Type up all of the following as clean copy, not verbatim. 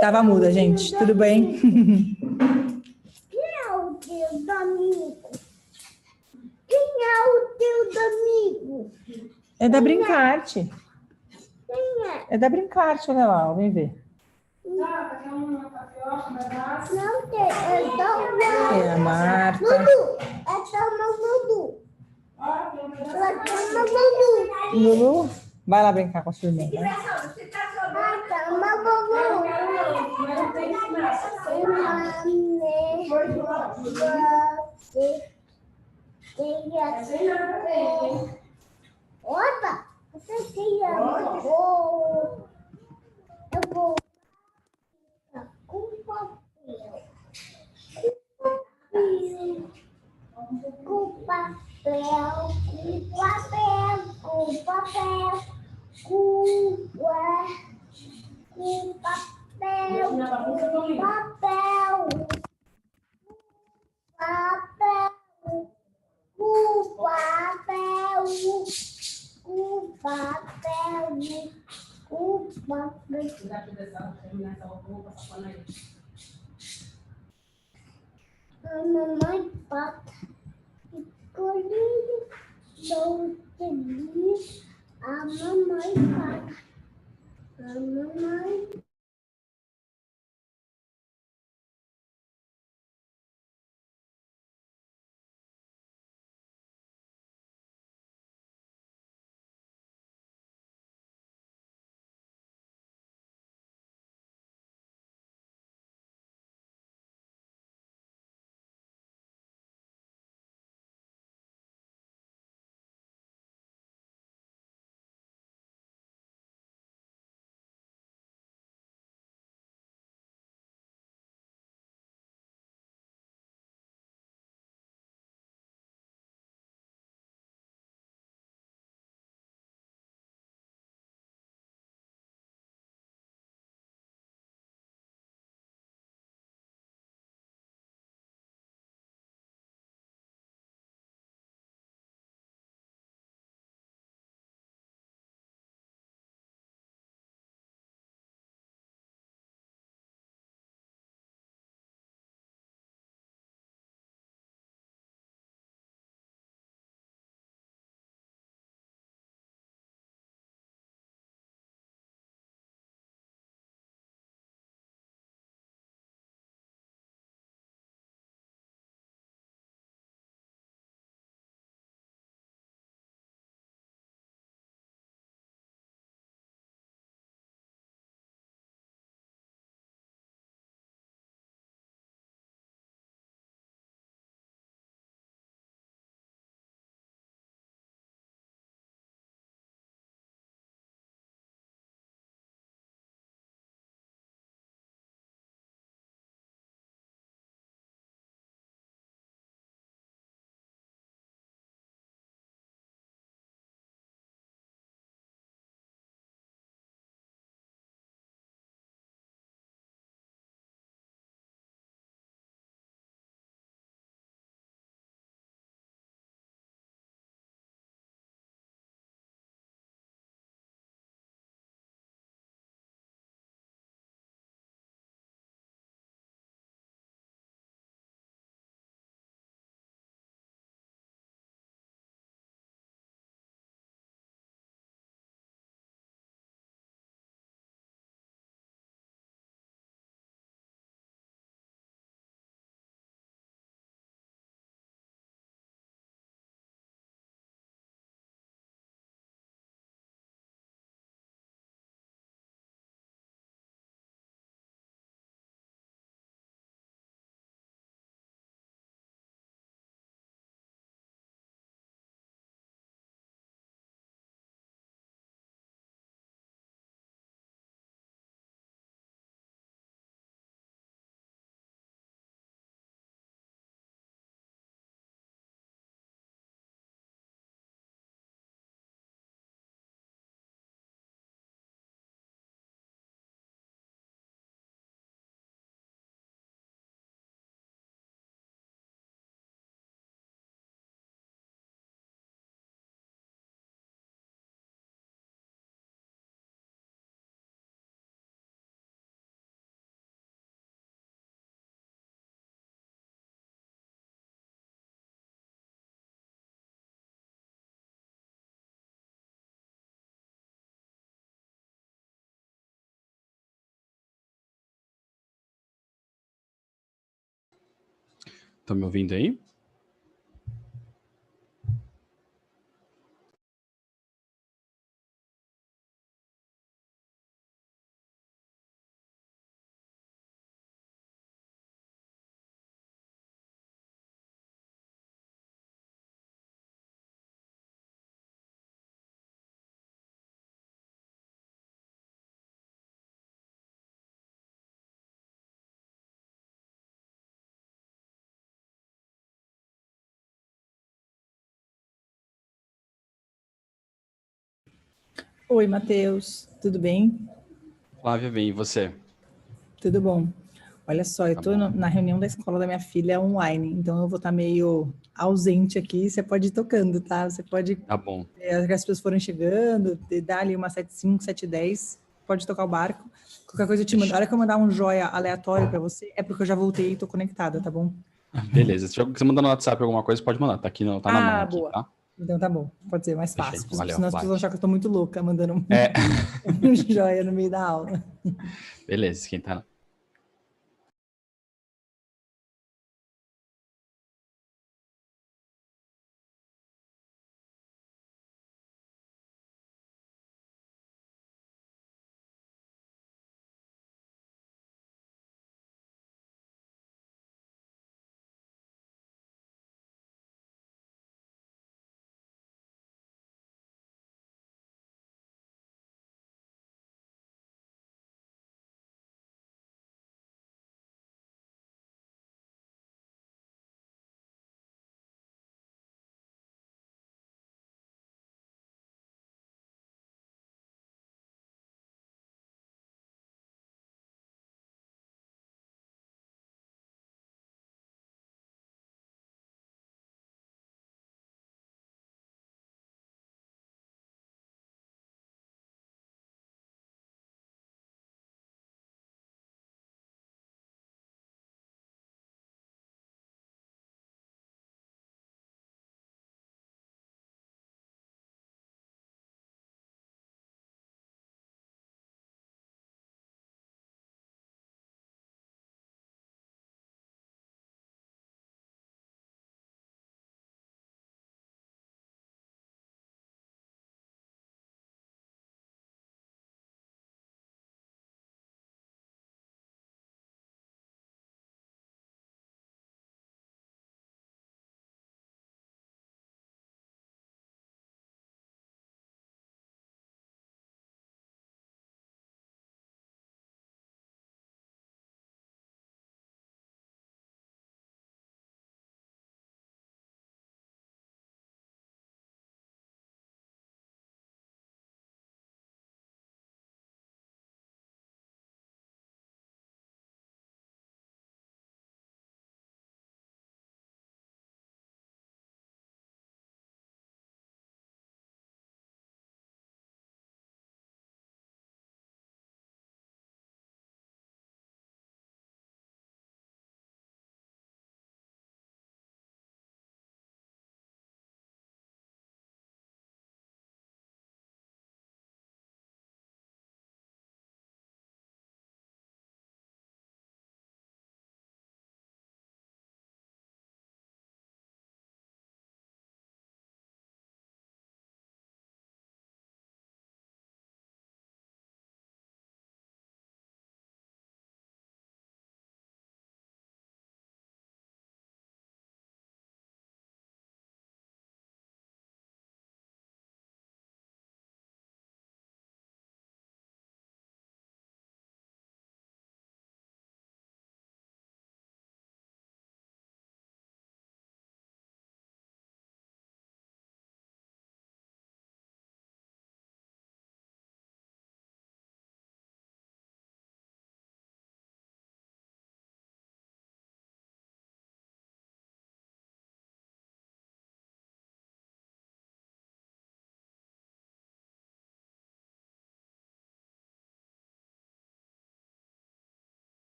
Tava muda, gente. Tudo bem? Quem é o teu amigo? Quem é o teu amigo? É da Brincarte. Quem é? É da Brincarte, olha lá, vem ver. Não tem, é da É a Marta. Lulu. É da Lulu. É da Lulu. Lulu, vai lá brincar com a sua irmã, né? É da Lulu. Opa, você queria eu vou com papel. Com papel, com papel, com papel, com papel, com papel, papel, com papel, com papel, com papel. A mamãe pata escolhido, não feliz, a mamãe pata, a mamãe Estão me ouvindo aí? Oi, Matheus. Tudo bem? Flávia, bem, e você? Tudo bom? Olha só, eu Tá estou bom. na reunião da escola da minha filha online, então eu vou estar meio ausente aqui. Você pode ir tocando, tá? Você pode, Tá bom. as pessoas foram chegando, dar ali uma 75, 710, pode tocar o barco. Qualquer coisa eu te mando. A hora que eu mandar um joia aleatório para você, é porque eu já voltei e estou conectada, tá bom? Beleza. Se você mandar no WhatsApp alguma coisa, pode mandar. Tá aqui, tá na mão Ah, aqui, boa. tá? Então tá bom, pode ser mais fácil, Perfeito. Valeu, senão as pessoas vão Flávia. achar que eu estou muito louca mandando É, um joia no meio da aula. beleza. Quem tá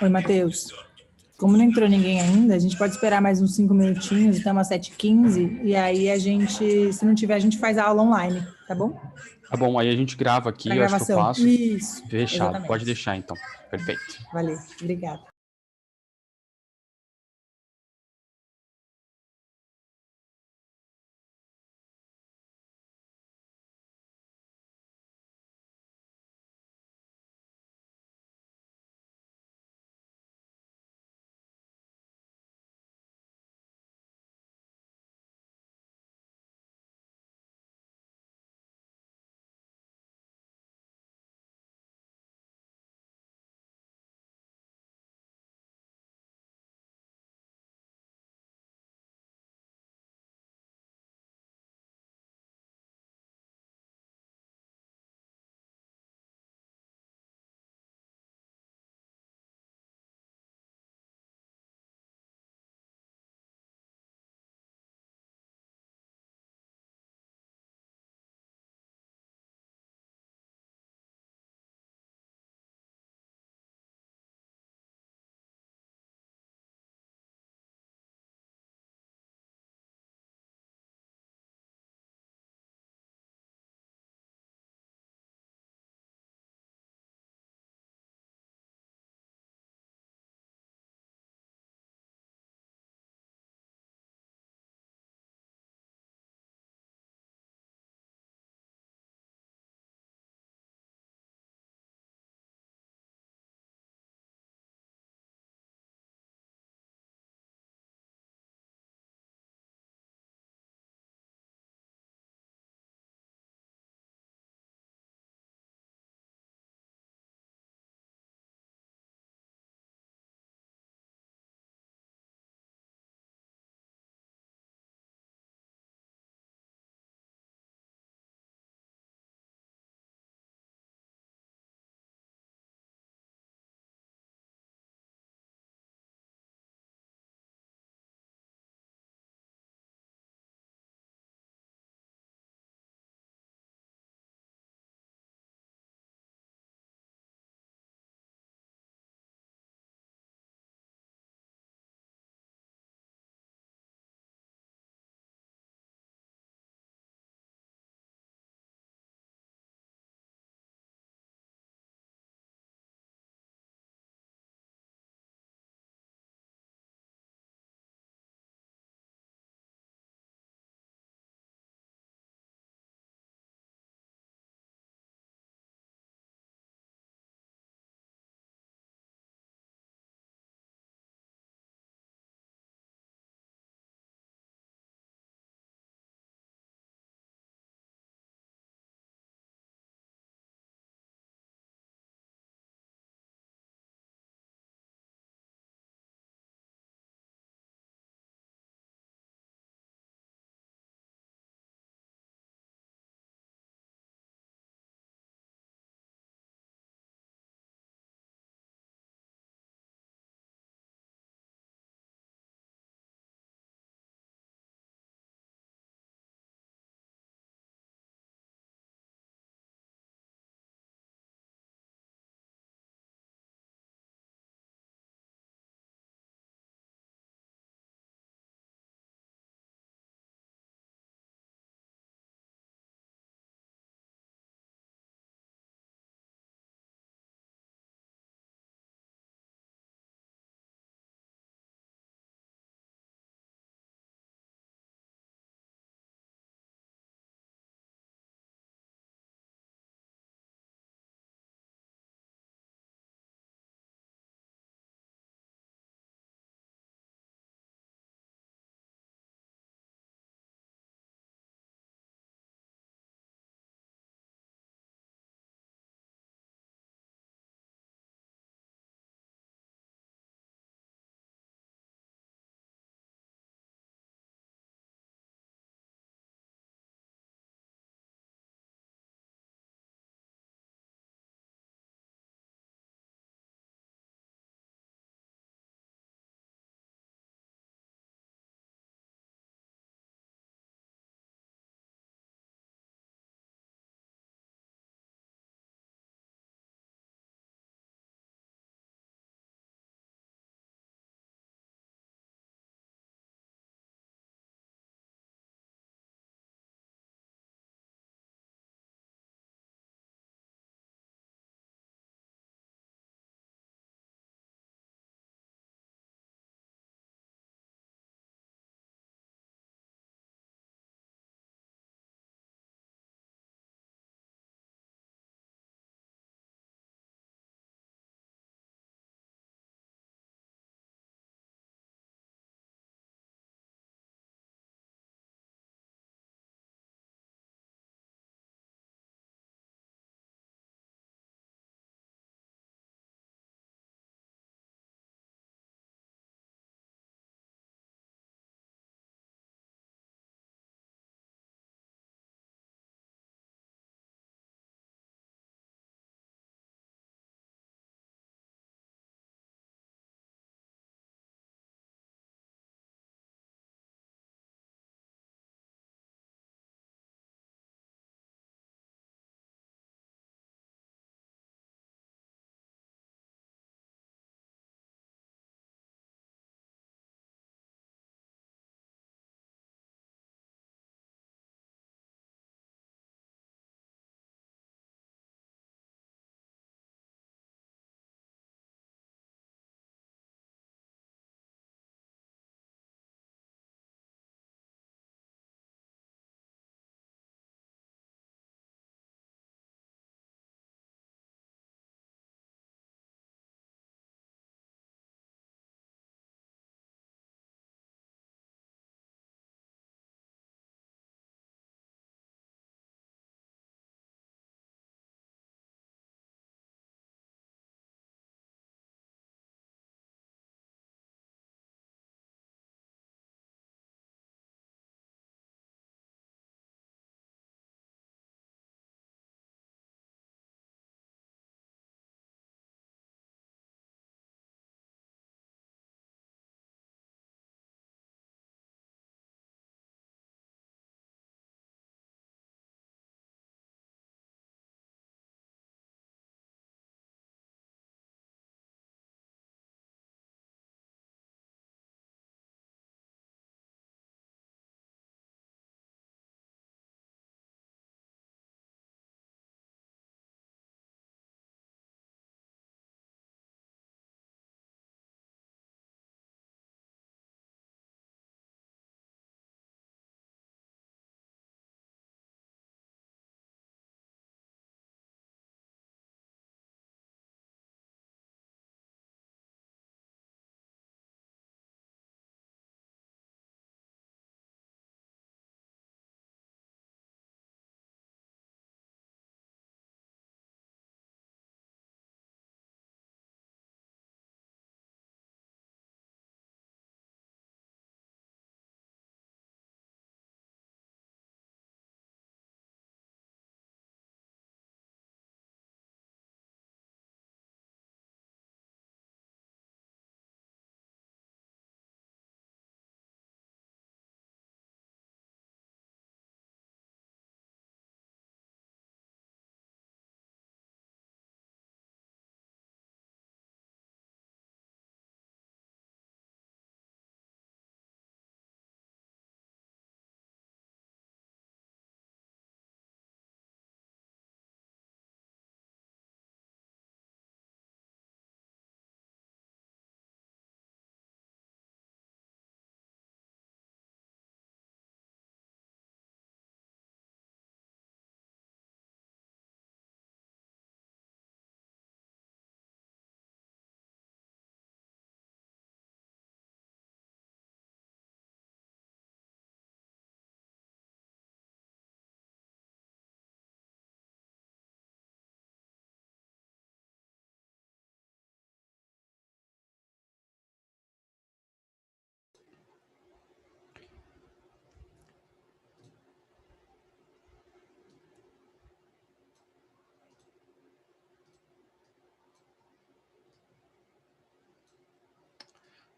Oi, Matheus. Como não entrou ninguém ainda, a gente pode esperar mais uns 5 minutinhos, até umas 7h15, e aí a gente, se não tiver, a gente faz a aula online, tá bom? Tá bom, aí a gente grava aqui, Pra eu acho que eu gravação. faço. Isso, Fechado, pode exatamente. deixar então. Perfeito. Valeu, obrigada.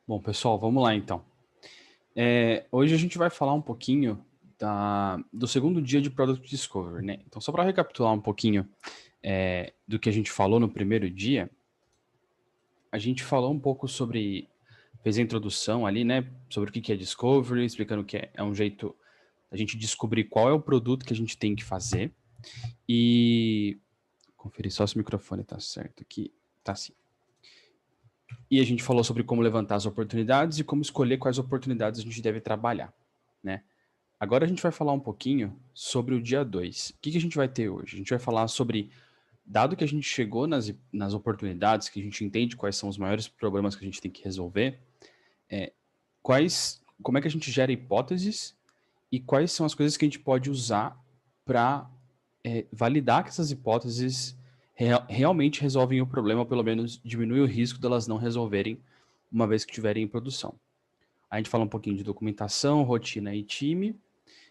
Bom, pessoal, vamos lá então. Hoje a gente vai falar um pouquinho do segundo dia de Product Discovery, né? Então, só para recapitular um pouquinho do que a gente falou no primeiro dia, a gente falou um pouco fez a introdução ali, né? Sobre o que é Discovery, explicando que é um jeito a gente descobrir qual é o produto que a gente tem que fazer. E conferir só se o microfone tá certo aqui. Tá sim. E a gente falou sobre como levantar as oportunidades e como escolher quais oportunidades a gente deve trabalhar, né? Agora a gente vai falar um pouquinho sobre o dia 2. O que a gente vai ter hoje? A gente vai falar sobre, dado que a gente chegou nas oportunidades, que a gente entende quais são os maiores problemas que a gente tem que resolver, como é que a gente gera hipóteses e quais são as coisas que a gente pode usar para validar que essas hipóteses realmente resolvem o problema, ou pelo menos diminui o risco delas não resolverem uma vez que estiverem em produção. A gente fala um pouquinho de documentação, rotina e time,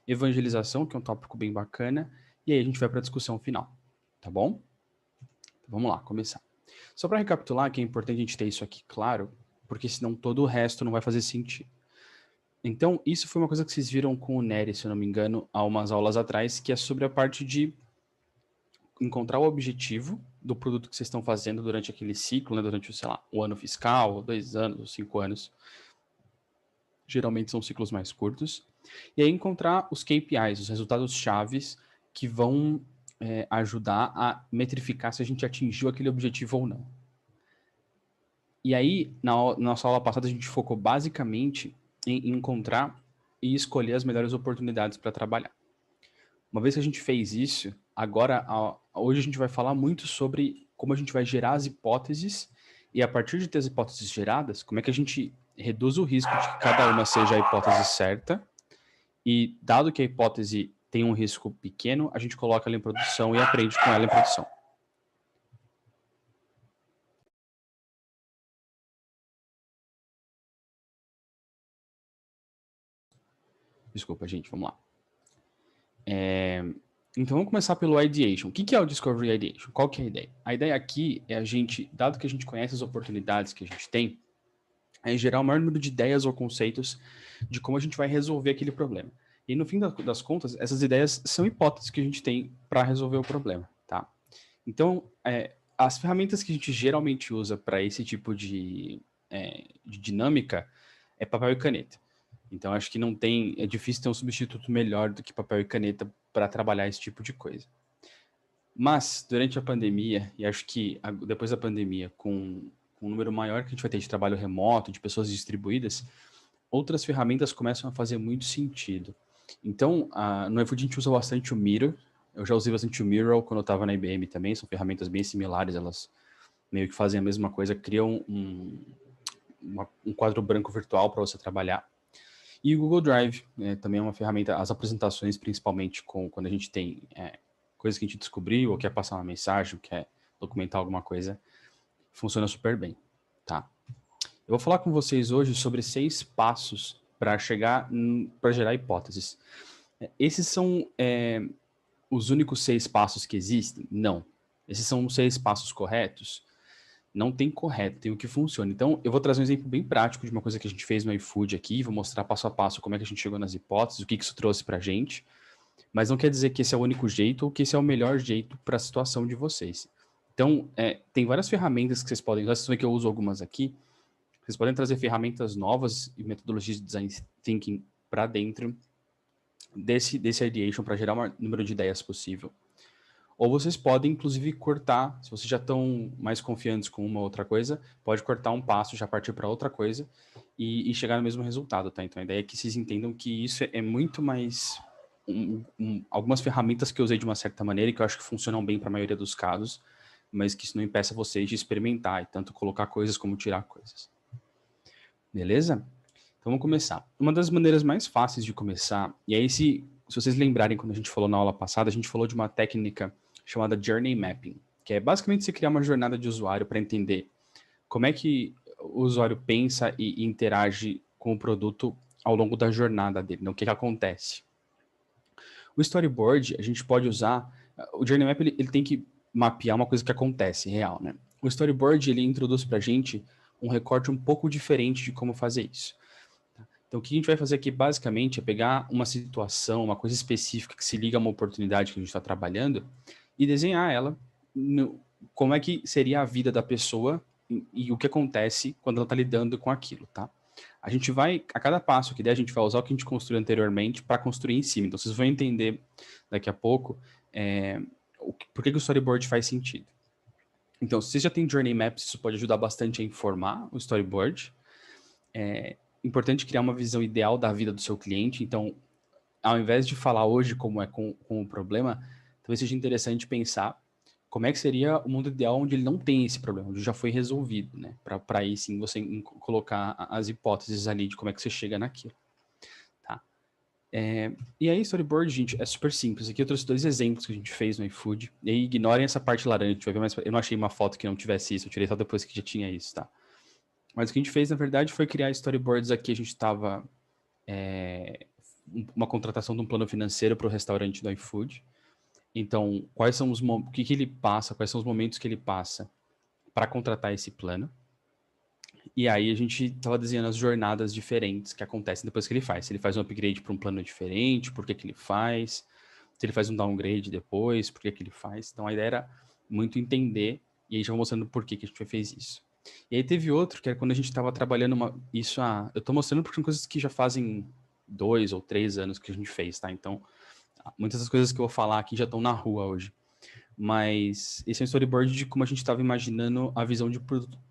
evangelização, que é um tópico bem bacana, e aí a gente vai para a discussão final, tá bom? Então, vamos lá, começar. Só para recapitular, que é importante a gente ter isso aqui claro, porque senão todo o resto não vai fazer sentido. Então, isso foi uma coisa que vocês viram com o Nery, se eu não me engano, há umas aulas atrás, que é sobre a parte de encontrar o objetivo do produto que vocês estão fazendo durante aquele ciclo, né, durante, sei lá, o ano fiscal, 2 anos, ou 5 anos. Geralmente são ciclos mais curtos. E aí encontrar os KPIs, os resultados chaves que vão ajudar a metrificar se a gente atingiu aquele objetivo ou não. E aí, na nossa aula passada, a gente focou basicamente em encontrar e escolher as melhores oportunidades para trabalhar. Uma vez que a gente fez isso, agora, hoje a gente vai falar muito sobre como a gente vai gerar as hipóteses e a partir de ter as hipóteses geradas, como é que a gente reduz o risco de que cada uma seja a hipótese certa e, dado que a hipótese tem um risco pequeno, a gente coloca ela em produção e aprende com ela em produção. Desculpa, gente, vamos lá. Então, vamos começar pelo ideation. O que é o Discovery Ideation? Qual que é a ideia? A ideia aqui é a gente, dado que a gente conhece as oportunidades que a gente tem, é gerar o maior número de ideias ou conceitos de como a gente vai resolver aquele problema. E no fim das contas, essas ideias são hipóteses que a gente tem para resolver o problema, tá? Então, as ferramentas que a gente geralmente usa para esse tipo de dinâmica é papel e caneta. Então, acho que é difícil ter um substituto melhor do que papel e caneta para trabalhar esse tipo de coisa. Mas, durante a pandemia, e acho que depois da pandemia, com um número maior que a gente vai ter de trabalho remoto, de pessoas distribuídas, outras ferramentas começam a fazer muito sentido. Então, no iFood a gente usa bastante o Miro. Eu já usei bastante o Miro quando eu estava na IBM também. São ferramentas bem similares, elas meio que fazem a mesma coisa, criam um quadro branco virtual para você trabalhar. E o Google Drive também é uma ferramenta, as apresentações, principalmente quando a gente tem coisas que a gente descobriu, ou quer passar uma mensagem, ou quer documentar alguma coisa, funciona super bem, tá? Eu vou falar com vocês hoje sobre 6 passos para gerar hipóteses. Esses são os únicos 6 passos que existem? Não. Esses são os 6 passos corretos? Não tem correto, tem o que funciona. Então, eu vou trazer um exemplo bem prático de uma coisa que a gente fez no iFood aqui, vou mostrar passo a passo como é que a gente chegou nas hipóteses, o que isso trouxe para a gente, mas não quer dizer que esse é o único jeito ou que esse é o melhor jeito para a situação de vocês. Então, tem várias ferramentas que vocês podem usar, vocês vão ver que eu uso algumas aqui, vocês podem trazer ferramentas novas e metodologias de design thinking para dentro desse ideation para gerar o maior número de ideias possível. Ou vocês podem, inclusive, cortar, se vocês já estão mais confiantes com uma ou outra coisa, pode cortar um passo, já partir para outra coisa e chegar no mesmo resultado, tá? Então, a ideia é que vocês entendam que isso é muito mais algumas ferramentas que eu usei de uma certa maneira e que eu acho que funcionam bem para a maioria dos casos, mas que isso não impeça vocês de experimentar e tanto colocar coisas como tirar coisas. Beleza? Então, vamos começar. Uma das maneiras mais fáceis de começar, e aí se vocês lembrarem quando a gente falou na aula passada, a gente falou de uma técnica chamada Journey Mapping, que é basicamente você criar uma jornada de usuário para entender como é que o usuário pensa e interage com o produto ao longo da jornada dele, né? O que acontece. O storyboard, a gente pode usar, o Journey Map ele tem que mapear uma coisa que acontece, real, né? O storyboard, ele introduz para a gente um recorte um pouco diferente de como fazer isso. Tá? Então, o que a gente vai fazer aqui, basicamente, é pegar uma situação, uma coisa específica que se liga a uma oportunidade que a gente está trabalhando e desenhar ela, como é que seria a vida da pessoa e o que acontece quando ela está lidando com aquilo, tá? A gente vai, a cada passo que der, a gente vai usar o que a gente construiu anteriormente para construir em cima. Então, vocês vão entender daqui a pouco por que o storyboard faz sentido. Então, se você já tem Journey Maps, isso pode ajudar bastante a informar o storyboard. É importante criar uma visão ideal da vida do seu cliente. Então, ao invés de falar hoje como é com o problema, talvez seja interessante pensar como é que seria o mundo ideal onde ele não tem esse problema, onde já foi resolvido, né? Para aí sim você colocar as hipóteses ali de como é que você chega naquilo. Tá? E aí, storyboard, gente, é super simples. Aqui eu trouxe 2 exemplos que a gente fez no iFood. E aí, ignorem essa parte laranja, a gente vai ver mais. Eu não achei uma foto que não tivesse isso, eu tirei só depois que já tinha isso, tá? Mas o que a gente fez, na verdade, foi criar storyboards aqui. A gente estava uma contratação de um plano financeiro para o restaurante do iFood. Então, o que ele passa, quais são os momentos que ele passa para contratar esse plano. E aí a gente estava desenhando as jornadas diferentes que acontecem depois que ele faz. Se ele faz um upgrade para um plano diferente, por que ele faz. Se ele faz um downgrade depois, por que ele faz. Então a ideia era muito entender, e aí já vou mostrando por que a gente fez isso. E aí teve outro, que era quando a gente estava trabalhando eu estou mostrando porque são coisas que já fazem 2 ou 3 anos que a gente fez, tá? Então, muitas das coisas que eu vou falar aqui já estão na rua hoje. Mas esse é um storyboard de como a gente estava imaginando a visão de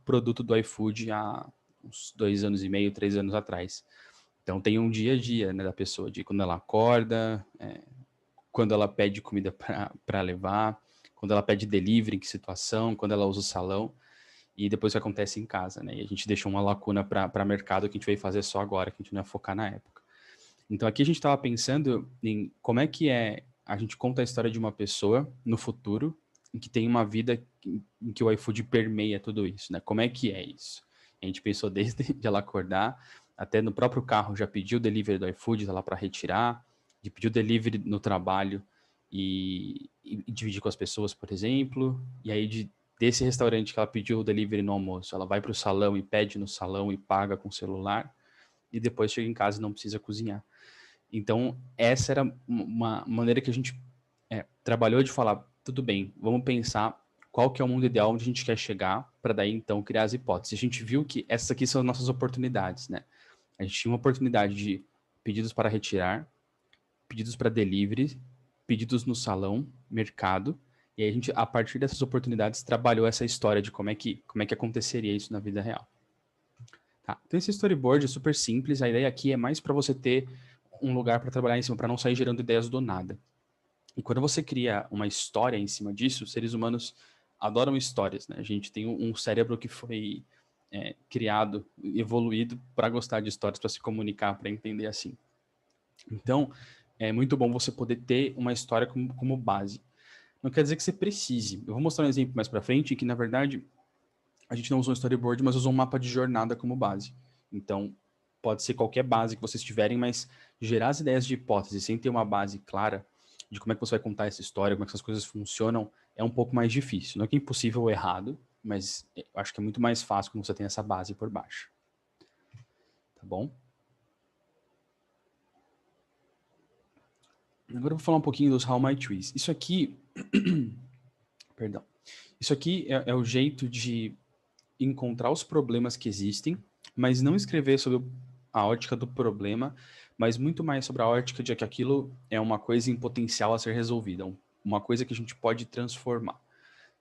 produto do iFood há uns 2 anos e meio, 3 anos atrás. Então tem um dia a dia, né, da pessoa, de quando ela acorda, quando ela pede comida para levar, quando ela pede delivery, em que situação, quando ela usa o salão, e depois o que acontece em casa, né? E a gente deixou uma lacuna para mercado que a gente veio fazer só agora, que a gente não ia focar na época. Então aqui a gente estava pensando em como é que a gente conta a história de uma pessoa no futuro em que tem uma vida em que o iFood permeia tudo isso, né? Como é que é isso? A gente pensou desde ela acordar, até no próprio carro já pediu o delivery do iFood, tá lá para retirar, de pedir o delivery no trabalho e dividir com as pessoas, por exemplo, e aí desse restaurante que ela pediu o delivery no almoço, ela vai para o salão e pede no salão e paga com o celular, e depois chega em casa e não precisa cozinhar. Então, essa era uma maneira que a gente trabalhou de falar, tudo bem, vamos pensar qual que é o mundo ideal onde a gente quer chegar, para daí, então, criar as hipóteses. A gente viu que essas aqui são as nossas oportunidades, né? A gente tinha uma oportunidade de pedidos para retirar, pedidos para delivery, pedidos no salão, mercado, e aí a gente, a partir dessas oportunidades, trabalhou essa história de como é que aconteceria isso na vida real. Tá? Então, esse storyboard é super simples, a ideia aqui é mais para você ter um lugar para trabalhar em cima, para não sair gerando ideias do nada. E quando você cria uma história em cima disso, os seres humanos adoram histórias, né? A gente tem um cérebro que foi criado, evoluído para gostar de histórias, para se comunicar, para entender assim. Então, é muito bom você poder ter uma história como base. Não quer dizer que você precise. Eu vou mostrar um exemplo mais para frente, que na verdade a gente não usou um storyboard, mas usou um mapa de jornada como base. Então, pode ser qualquer base que vocês tiverem, mas gerar as ideias de hipótese sem ter uma base clara de como é que você vai contar essa história, como é que essas coisas funcionam, é um pouco mais difícil. Não é que é impossível ou errado, mas eu acho que é muito mais fácil quando você tem essa base por baixo. Tá bom? Agora eu vou falar um pouquinho dos How My Trees. Isso aqui... Perdão. Isso aqui é o jeito de encontrar os problemas que existem, mas não escrever sobre a ótica do problema, mas muito mais sobre a ótica de que aquilo é uma coisa em potencial a ser resolvida, uma coisa que a gente pode transformar.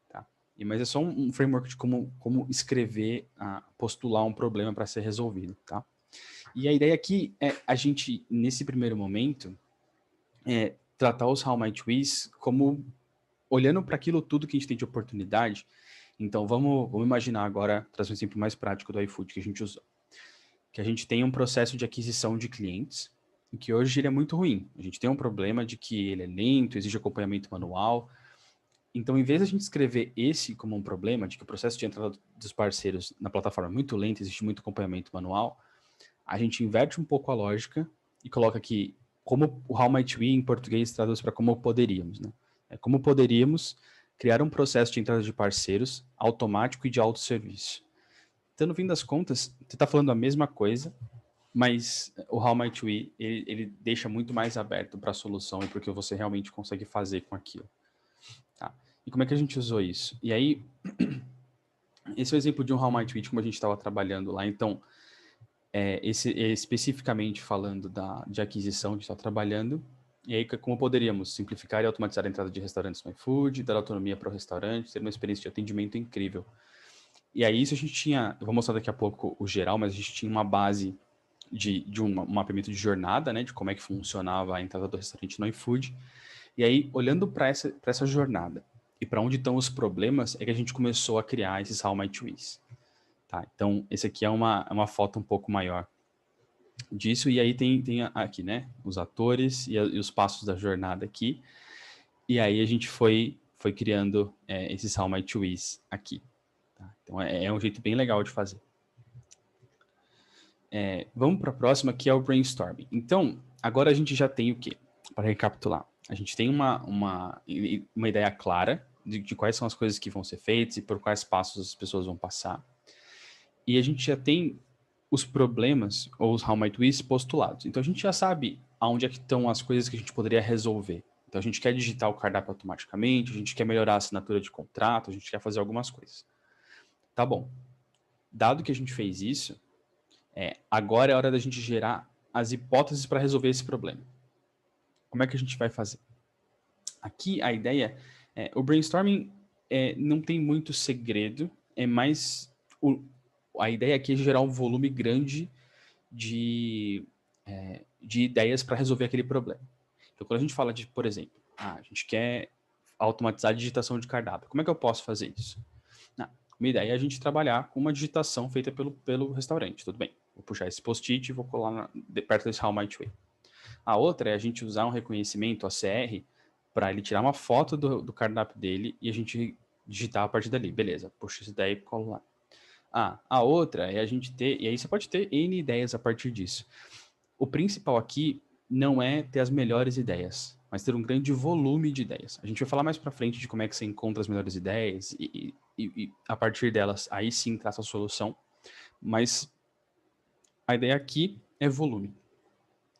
Tá? Mas é só um framework de como escrever, postular um problema para ser resolvido. Tá? E a ideia aqui é a gente, nesse primeiro momento, tratar os How My Trees como olhando para aquilo tudo que a gente tem de oportunidade. Então, vamos imaginar agora, trazer um exemplo mais prático do iFood que a gente usou. Que a gente tem um processo de aquisição de clientes, e que hoje ele é muito ruim. A gente tem um problema de que ele é lento, exige acompanhamento manual. Então, em vez de a gente escrever esse como um problema, de que o processo de entrada dos parceiros na plataforma é muito lento, existe muito acompanhamento manual, a gente inverte um pouco a lógica e coloca aqui como o How Might We em português traduz para como poderíamos, né? Como poderíamos criar um processo de entrada de parceiros automático e de autosserviço. Então, no fim das contas, você está falando a mesma coisa, mas o How Might We, ele deixa muito mais aberto para a solução e porque você realmente consegue fazer com aquilo. Tá? E como é que a gente usou isso? E aí, esse é o exemplo de um How Might We, como a gente estava trabalhando lá. Então, especificamente falando de aquisição, a gente está trabalhando. E aí, como poderíamos simplificar e automatizar a entrada de restaurantes no iFood, dar autonomia para o restaurante, ter uma experiência de atendimento incrível. E aí, isso a gente tinha, eu vou mostrar daqui a pouco o geral, mas a gente tinha uma base de um mapeamento de jornada, né, de como é que funcionava a entrada do restaurante no iFood. E aí, olhando para essa jornada e para onde estão os problemas, é que a gente começou a criar esses How Might We's. Tá? Então, esse aqui é uma foto um pouco maior disso, e aí tem aqui, né, os atores e os passos da jornada aqui, e aí a gente foi criando esses How Might We's aqui. Tá? Então, é um jeito bem legal de fazer. Vamos para a próxima, que é o brainstorming. Então, agora a gente já tem o quê? Para recapitular, a gente tem uma ideia clara de quais são as coisas que vão ser feitas e por quais passos as pessoas vão passar. E a gente já tem os problemas, ou os How Might We's postulados. Então, a gente já sabe aonde é que estão as coisas que a gente poderia resolver. Então, a gente quer digitar o cardápio automaticamente, a gente quer melhorar a assinatura de contrato, a gente quer fazer algumas coisas. Tá bom. Dado que a gente fez isso, agora é hora da gente gerar as hipóteses para resolver esse problema. Como é que a gente vai fazer? Aqui, a ideia o brainstorming não tem muito segredo, é mais... A ideia aqui é gerar um volume grande de ideias para resolver aquele problema. Então, quando a gente fala de, por exemplo, a gente quer automatizar a digitação de cardápio. Como é que eu posso fazer isso? Uma ideia é a gente trabalhar com uma digitação feita pelo restaurante. Tudo bem, vou puxar esse post-it e vou colar perto desse How Might We. A outra é a gente usar um reconhecimento ACR para ele tirar uma foto do cardápio dele e a gente digitar a partir dali. Beleza, puxa isso daí e colo lá. A outra é a gente ter, e aí você pode ter N ideias a partir disso. O principal aqui não é ter as melhores ideias, mas ter um grande volume de ideias. A gente vai falar mais para frente de como é que você encontra as melhores ideias e a partir delas, aí sim traça a solução. Mas a ideia aqui é volume.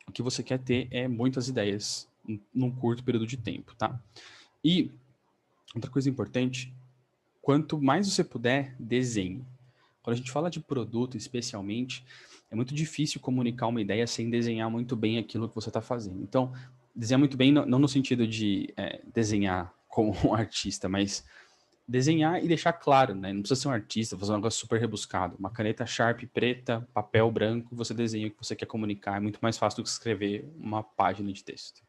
O que você quer ter é muitas ideias num curto período de tempo, tá? E outra coisa importante, quanto mais você puder, desenhe. Quando a gente fala de produto, especialmente, é muito difícil comunicar uma ideia sem desenhar muito bem aquilo que você está fazendo. Então, desenhar muito bem, não no sentido de desenhar como um artista, mas desenhar e deixar claro, né? Não precisa ser um artista, fazer um negócio super rebuscado. Uma caneta Sharp preta, papel branco, você desenha o que você quer comunicar. É muito mais fácil do que escrever uma página de texto.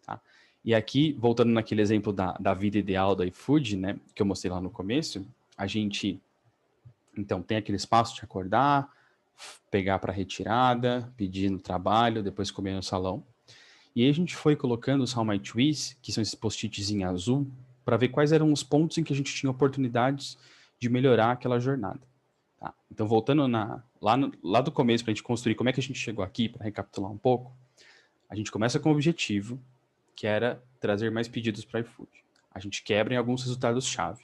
Tá? E aqui, voltando naquele exemplo da vida ideal do iFood, né? Que eu mostrei lá no começo, a gente... Então, tem aquele espaço de acordar, pegar para retirada, pedir no trabalho, depois comer no salão. E aí a gente foi colocando os How Might We's, que são esses post-its em azul, para ver quais eram os pontos em que a gente tinha oportunidades de melhorar aquela jornada. Tá? Então, voltando lá do começo, para a gente construir como é que a gente chegou aqui, para recapitular um pouco, a gente começa com o objetivo, que era trazer mais pedidos para iFood. A gente quebra em alguns resultados-chave.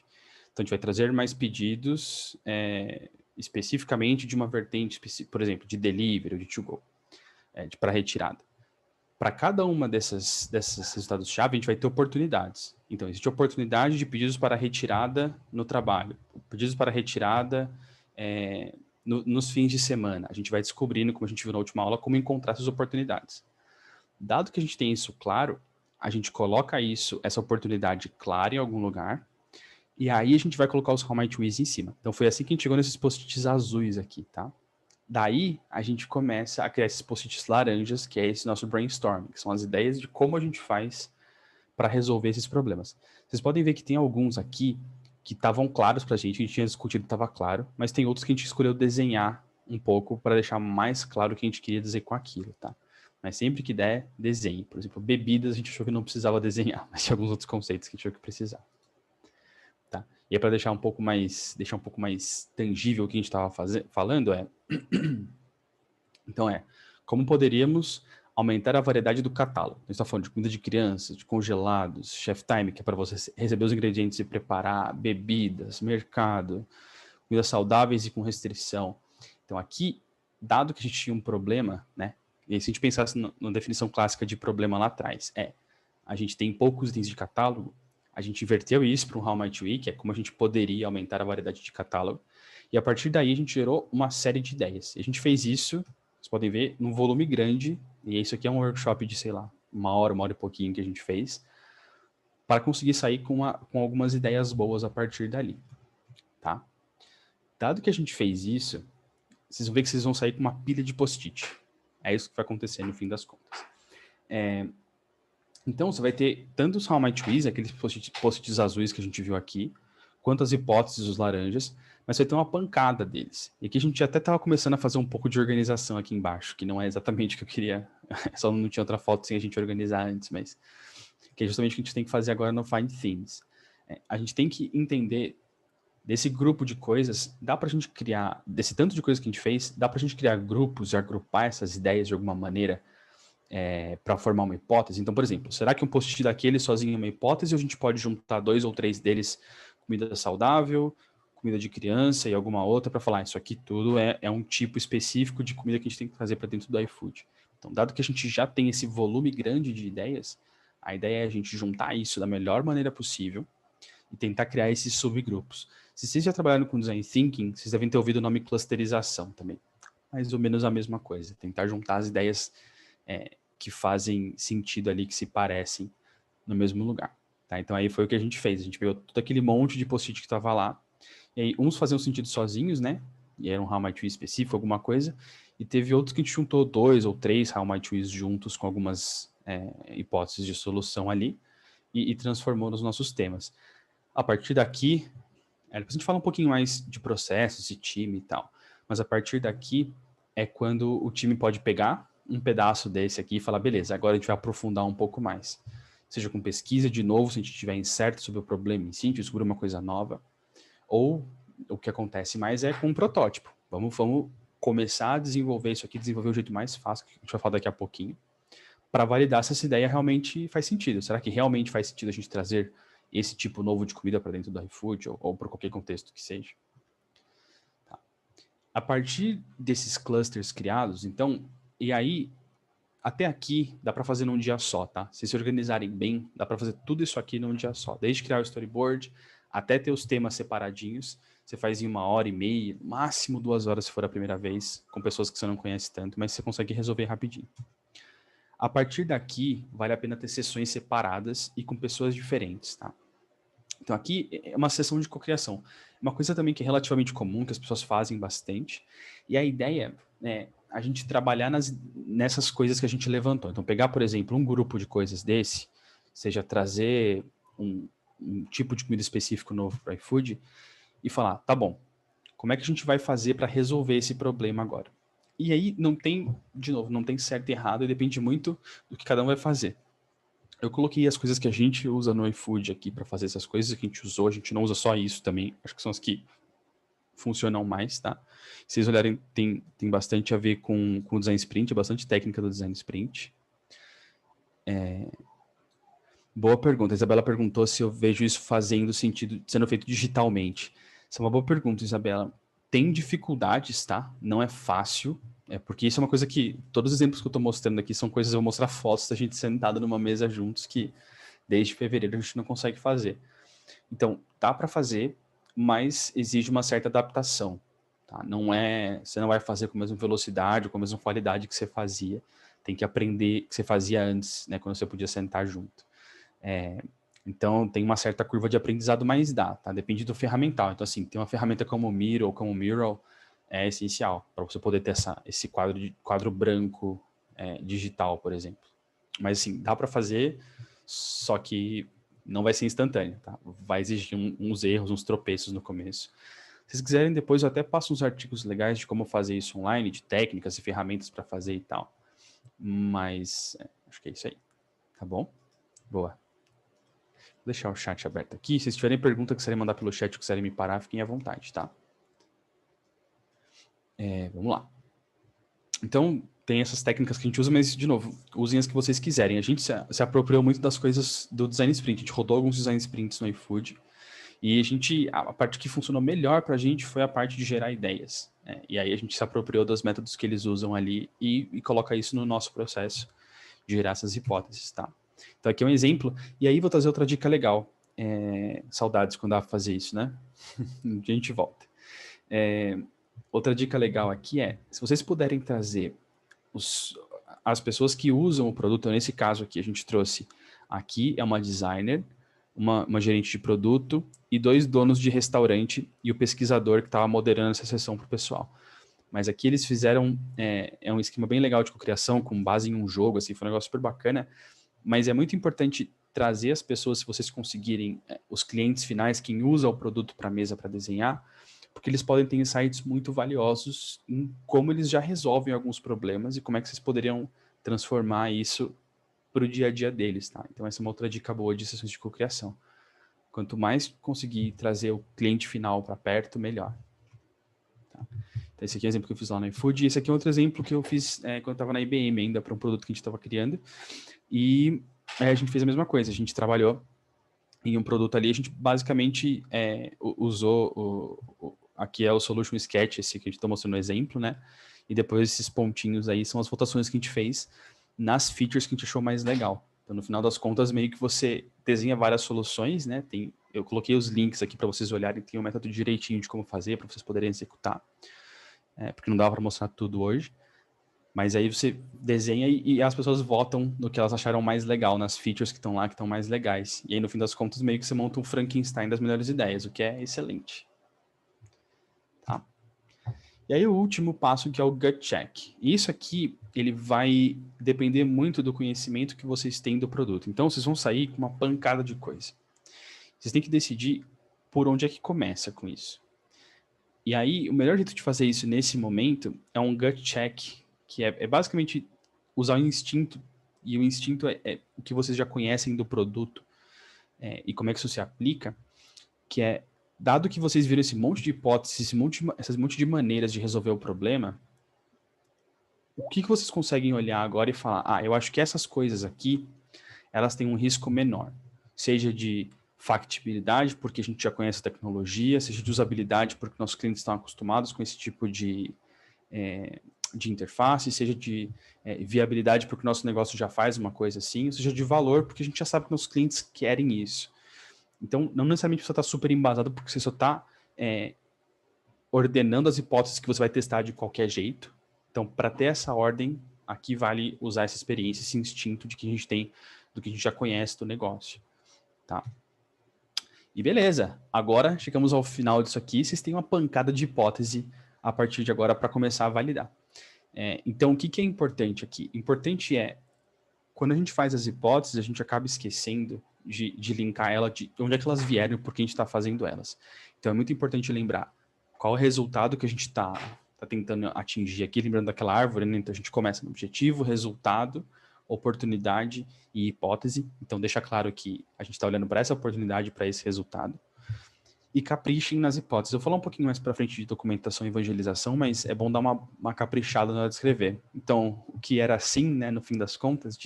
Então, a gente vai trazer mais pedidos especificamente de uma vertente, por exemplo, de delivery ou de to-go, para retirada. Para cada uma desses resultados-chave, a gente vai ter oportunidades. Então, existe oportunidade de pedidos para retirada no trabalho, pedidos para retirada nos fins de semana. A gente vai descobrindo, como a gente viu na última aula, como encontrar essas oportunidades. Dado que a gente tem isso claro, a gente coloca essa oportunidade clara em algum lugar, e aí a gente vai colocar os How Might We's em cima. Então foi assim que a gente chegou nesses post-its azuis aqui, tá? Daí a gente começa a criar esses post-its laranjas, que é esse nosso brainstorming, que são as ideias de como a gente faz para resolver esses problemas. Vocês podem ver que tem alguns aqui que estavam claros pra gente, a gente tinha discutido, estava claro, mas tem outros que a gente escolheu desenhar um pouco para deixar mais claro o que a gente queria dizer com aquilo, tá? Mas sempre que der, desenhe. Por exemplo, bebidas a gente achou que não precisava desenhar, mas tinha alguns outros conceitos que a gente achou que precisava. Tá? E é para deixar um pouco mais tangível o que a gente estava falando, então como poderíamos aumentar a variedade do catálogo. A gente está falando de comida de criança, de congelados, chef time, que é para você receber os ingredientes e preparar, bebidas, mercado, comidas saudáveis e com restrição. Então aqui, dado que a gente tinha um problema, né? E aí, se a gente pensasse na definição clássica de problema lá atrás, a gente tem poucos itens de catálogo, a gente inverteu isso para um How Might We, que é como a gente poderia aumentar a variedade de catálogo, e a partir daí a gente gerou uma série de ideias. E a gente fez isso, vocês podem ver, num volume grande, e isso aqui é um workshop de, sei lá, uma hora e pouquinho que a gente fez, para conseguir sair com algumas ideias boas a partir dali, tá? Dado que a gente fez isso, vocês vão ver que vocês vão sair com uma pilha de post-it. É isso que vai acontecer no fim das contas. Então, você vai ter tanto os How Might We's, aqueles post-its azuis que a gente viu aqui, quanto as hipóteses, os laranjas, mas vai ter uma pancada deles. E aqui a gente até estava começando a fazer um pouco de organização aqui embaixo, que não é exatamente o que eu queria, só não tinha outra foto sem a gente organizar antes, mas que é justamente o que a gente tem que fazer agora no Find Themes. A gente tem que entender desse grupo de coisas, dá pra gente criar, desse tanto de coisas que a gente fez, dá pra gente criar grupos e agrupar essas ideias de alguma maneira para formar uma hipótese. Então, por exemplo, será que um post-it daquele sozinho é uma hipótese ou a gente pode juntar 2 ou 3 deles, comida saudável, comida de criança e alguma outra, para falar, isso aqui tudo é um tipo específico de comida que a gente tem que trazer para dentro do iFood. Então, dado que a gente já tem esse volume grande de ideias, a ideia é a gente juntar isso da melhor maneira possível e tentar criar esses subgrupos. Se vocês já trabalharam com Design Thinking, vocês devem ter ouvido o nome clusterização também. Mais ou menos a mesma coisa, tentar juntar as ideias que fazem sentido ali, que se parecem no mesmo lugar. Tá? Então aí foi o que a gente fez, a gente pegou todo aquele monte de post-it que estava lá, e aí uns faziam sentido sozinhos, né? E era um How Might We específico, alguma coisa, e teve outros que a gente juntou 2 ou 3 How Might We's juntos com algumas hipóteses de solução ali, e transformou nos nossos temas. A partir daqui, depois a gente fala um pouquinho mais de processos e time e tal, mas a partir daqui é quando o time pode pegar um pedaço desse aqui e falar, beleza, agora a gente vai aprofundar um pouco mais. Seja com pesquisa, de novo, se a gente tiver incerto sobre o problema em si, a gente descobrir uma coisa nova, ou o que acontece mais é com um protótipo. Vamos começar a desenvolver isso aqui, desenvolver o jeito mais fácil, que a gente vai falar daqui a pouquinho, para validar se essa ideia realmente faz sentido. Será que realmente faz sentido a gente trazer esse tipo novo de comida para dentro do iFood ou para qualquer contexto que seja? Tá. A partir desses clusters criados, então, e aí, até aqui, dá para fazer num dia só, tá? Se se organizarem bem, dá para fazer tudo isso aqui num dia só. Desde criar o storyboard, até ter os temas separadinhos, você faz em 1h30, máximo 2 horas se for a primeira vez, com pessoas que você não conhece tanto, mas você consegue resolver rapidinho. A partir daqui, vale a pena ter sessões separadas e com pessoas diferentes, tá? Então aqui é uma sessão de cocriação. Uma coisa também que é relativamente comum, que as pessoas fazem bastante, e a ideia é a gente trabalhar nessas coisas que a gente levantou. Então pegar, por exemplo, um grupo de coisas desse, seja trazer um tipo de comida específico novo para o iFood, e falar, tá bom, como é que a gente vai fazer para resolver esse problema agora? E aí não tem, de novo, não tem certo e errado, e depende muito do que cada um vai fazer. Eu coloquei as coisas que a gente usa no iFood aqui para fazer essas coisas que a gente usou, a gente não usa só isso também, acho que são as que funcionam mais, tá? Se vocês olharem, tem bastante a ver com o Design Sprint, bastante técnica do Design Sprint. Boa pergunta. A Isabela perguntou se eu vejo isso fazendo sentido, sendo feito digitalmente. Essa é uma boa pergunta, Isabela. Tem dificuldades, tá? Não é fácil, porque isso é uma coisa que, todos os exemplos que eu estou mostrando aqui são coisas, eu vou mostrar fotos da gente sentado numa mesa juntos, que desde fevereiro a gente não consegue fazer. Então, dá para fazer, mas exige uma certa adaptação, tá? Você não vai fazer com a mesma velocidade, com a mesma qualidade que você fazia. Tem que aprender que você fazia antes, né? Quando você podia sentar junto. Então, tem uma certa curva de aprendizado, mas dá, tá? Depende do ferramental. Então, assim, tem uma ferramenta como o Miro ou como o Mural, é essencial para você poder ter esse quadro branco digital, por exemplo. Mas, assim, dá para fazer, só que não vai ser instantâneo, tá? Vai exigir uns erros, uns tropeços no começo. Se vocês quiserem, depois eu até passo uns artigos legais de como fazer isso online, de técnicas e ferramentas para fazer e tal. Mas, acho que é isso aí, tá bom? Boa. Vou deixar o chat aberto aqui. Se vocês tiverem pergunta que quiserem mandar pelo chat ou quiserem me parar, fiquem à vontade, tá? Vamos lá. Então, tem essas técnicas que a gente usa, mas, de novo, usem as que vocês quiserem. A gente se apropriou muito das coisas do Design Sprint. A gente rodou alguns Design Sprints no iFood. E a parte que funcionou melhor para a gente foi a parte de gerar ideias. Né? E aí a gente se apropriou dos métodos que eles usam ali e coloca isso no nosso processo de gerar essas hipóteses, tá? Então aqui é um exemplo. E aí vou trazer outra dica legal. Saudades quando dá para fazer isso, né? A gente volta. Outra dica legal aqui se vocês puderem trazer as pessoas que usam o produto, nesse caso aqui a gente trouxe, aqui é uma designer, uma gerente de produto e 2 donos de restaurante e o pesquisador que estava moderando essa sessão para o pessoal. Mas aqui eles fizeram, um esquema bem legal de cocriação, com base em um jogo, assim, foi um negócio super bacana, mas é muito importante trazer as pessoas, se vocês conseguirem, os clientes finais, quem usa o produto para a mesa para desenhar, porque eles podem ter insights muito valiosos em como eles já resolvem alguns problemas e como é que vocês poderiam transformar isso para o dia a dia deles, tá? Então essa é uma outra dica boa de sessões de cocriação. Quanto mais conseguir trazer o cliente final para perto, melhor. Tá? Então esse aqui é um exemplo que eu fiz lá no iFood, e esse aqui é outro exemplo que eu fiz quando eu estava na IBM ainda, para um produto que a gente estava criando, e a gente fez a mesma coisa, a gente trabalhou em um produto ali, a gente basicamente usou aqui é o Solution Sketch, esse que a gente está mostrando no exemplo, né? E depois esses pontinhos aí são as votações que a gente fez nas features que a gente achou mais legal. Então, no final das contas, meio que você desenha várias soluções, né? Eu coloquei os links aqui para vocês olharem, tem um método direitinho de como fazer, para vocês poderem executar, porque não dava para mostrar tudo hoje. Mas aí você desenha e as pessoas votam no que elas acharam mais legal, nas features que estão lá, que estão mais legais. E aí, no fim das contas, meio que você monta um Frankenstein das melhores ideias, o que é excelente. Tá? E aí, o último passo, que é o gut check. E isso aqui, ele vai depender muito do conhecimento que vocês têm do produto. Então, vocês vão sair com uma pancada de coisa. Vocês têm que decidir por onde é que começa com isso. E aí, o melhor jeito de fazer isso nesse momento é um gut check, que é basicamente usar o instinto, e o instinto é o que vocês já conhecem do produto, e como é que isso se aplica, que é, dado que vocês viram esse monte de hipóteses, essas monte de maneiras de resolver o problema, o que vocês conseguem olhar agora e falar, eu acho que essas coisas aqui, elas têm um risco menor, seja de factibilidade, porque a gente já conhece a tecnologia, seja de usabilidade, porque nossos clientes estão acostumados com esse tipo de interface, seja de viabilidade, porque o nosso negócio já faz uma coisa assim, seja de valor, porque a gente já sabe que nossos clientes querem isso. Então, não necessariamente você está super embasado, porque você só está ordenando as hipóteses que você vai testar de qualquer jeito. Então, para ter essa ordem, aqui vale usar essa experiência, esse instinto de que a gente tem, do que a gente já conhece do negócio. Tá? E beleza, agora chegamos ao final disso aqui, vocês têm uma pancada de hipótese a partir de agora para começar a validar. Então, o que é importante aqui? Importante quando a gente faz as hipóteses, a gente acaba esquecendo de linkar ela, de onde é que elas vieram e por que a gente está fazendo elas. Então, é muito importante lembrar qual é o resultado que a gente está tentando atingir aqui, lembrando daquela árvore, né? Então, a gente começa no objetivo, resultado, oportunidade e hipótese. Então, deixa claro que a gente está olhando para essa oportunidade, para esse resultado. E caprichem nas hipóteses. Eu vou falar um pouquinho mais para frente de documentação e evangelização, mas é bom dar uma caprichada na hora de escrever. Então, o que era assim, né, no fim das contas,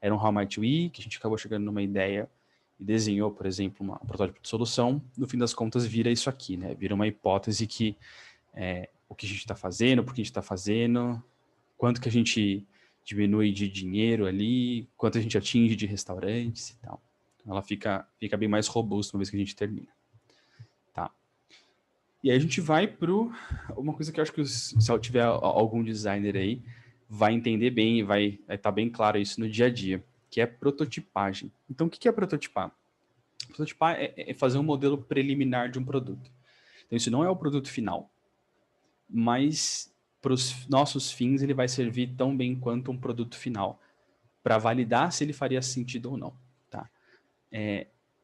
era um How Might We, que a gente acabou chegando numa ideia e desenhou, por exemplo, um protótipo de solução, no fim das contas vira isso aqui, né? Vira uma hipótese que o que a gente está fazendo, por que a gente está fazendo, quanto que a gente diminui de dinheiro ali, quanto a gente atinge de restaurantes e tal. Então, ela fica bem mais robusta uma vez que a gente termina. Tá. E aí a gente vai para uma coisa que eu acho que se tiver algum designer aí, vai entender bem e vai estar bem claro isso no dia a dia, que é prototipagem. Então, o que é prototipar? Prototipar é fazer um modelo preliminar de um produto. Então, isso não é o produto final, mas para os nossos fins ele vai servir tão bem quanto um produto final, para validar se ele faria sentido ou não. Tá?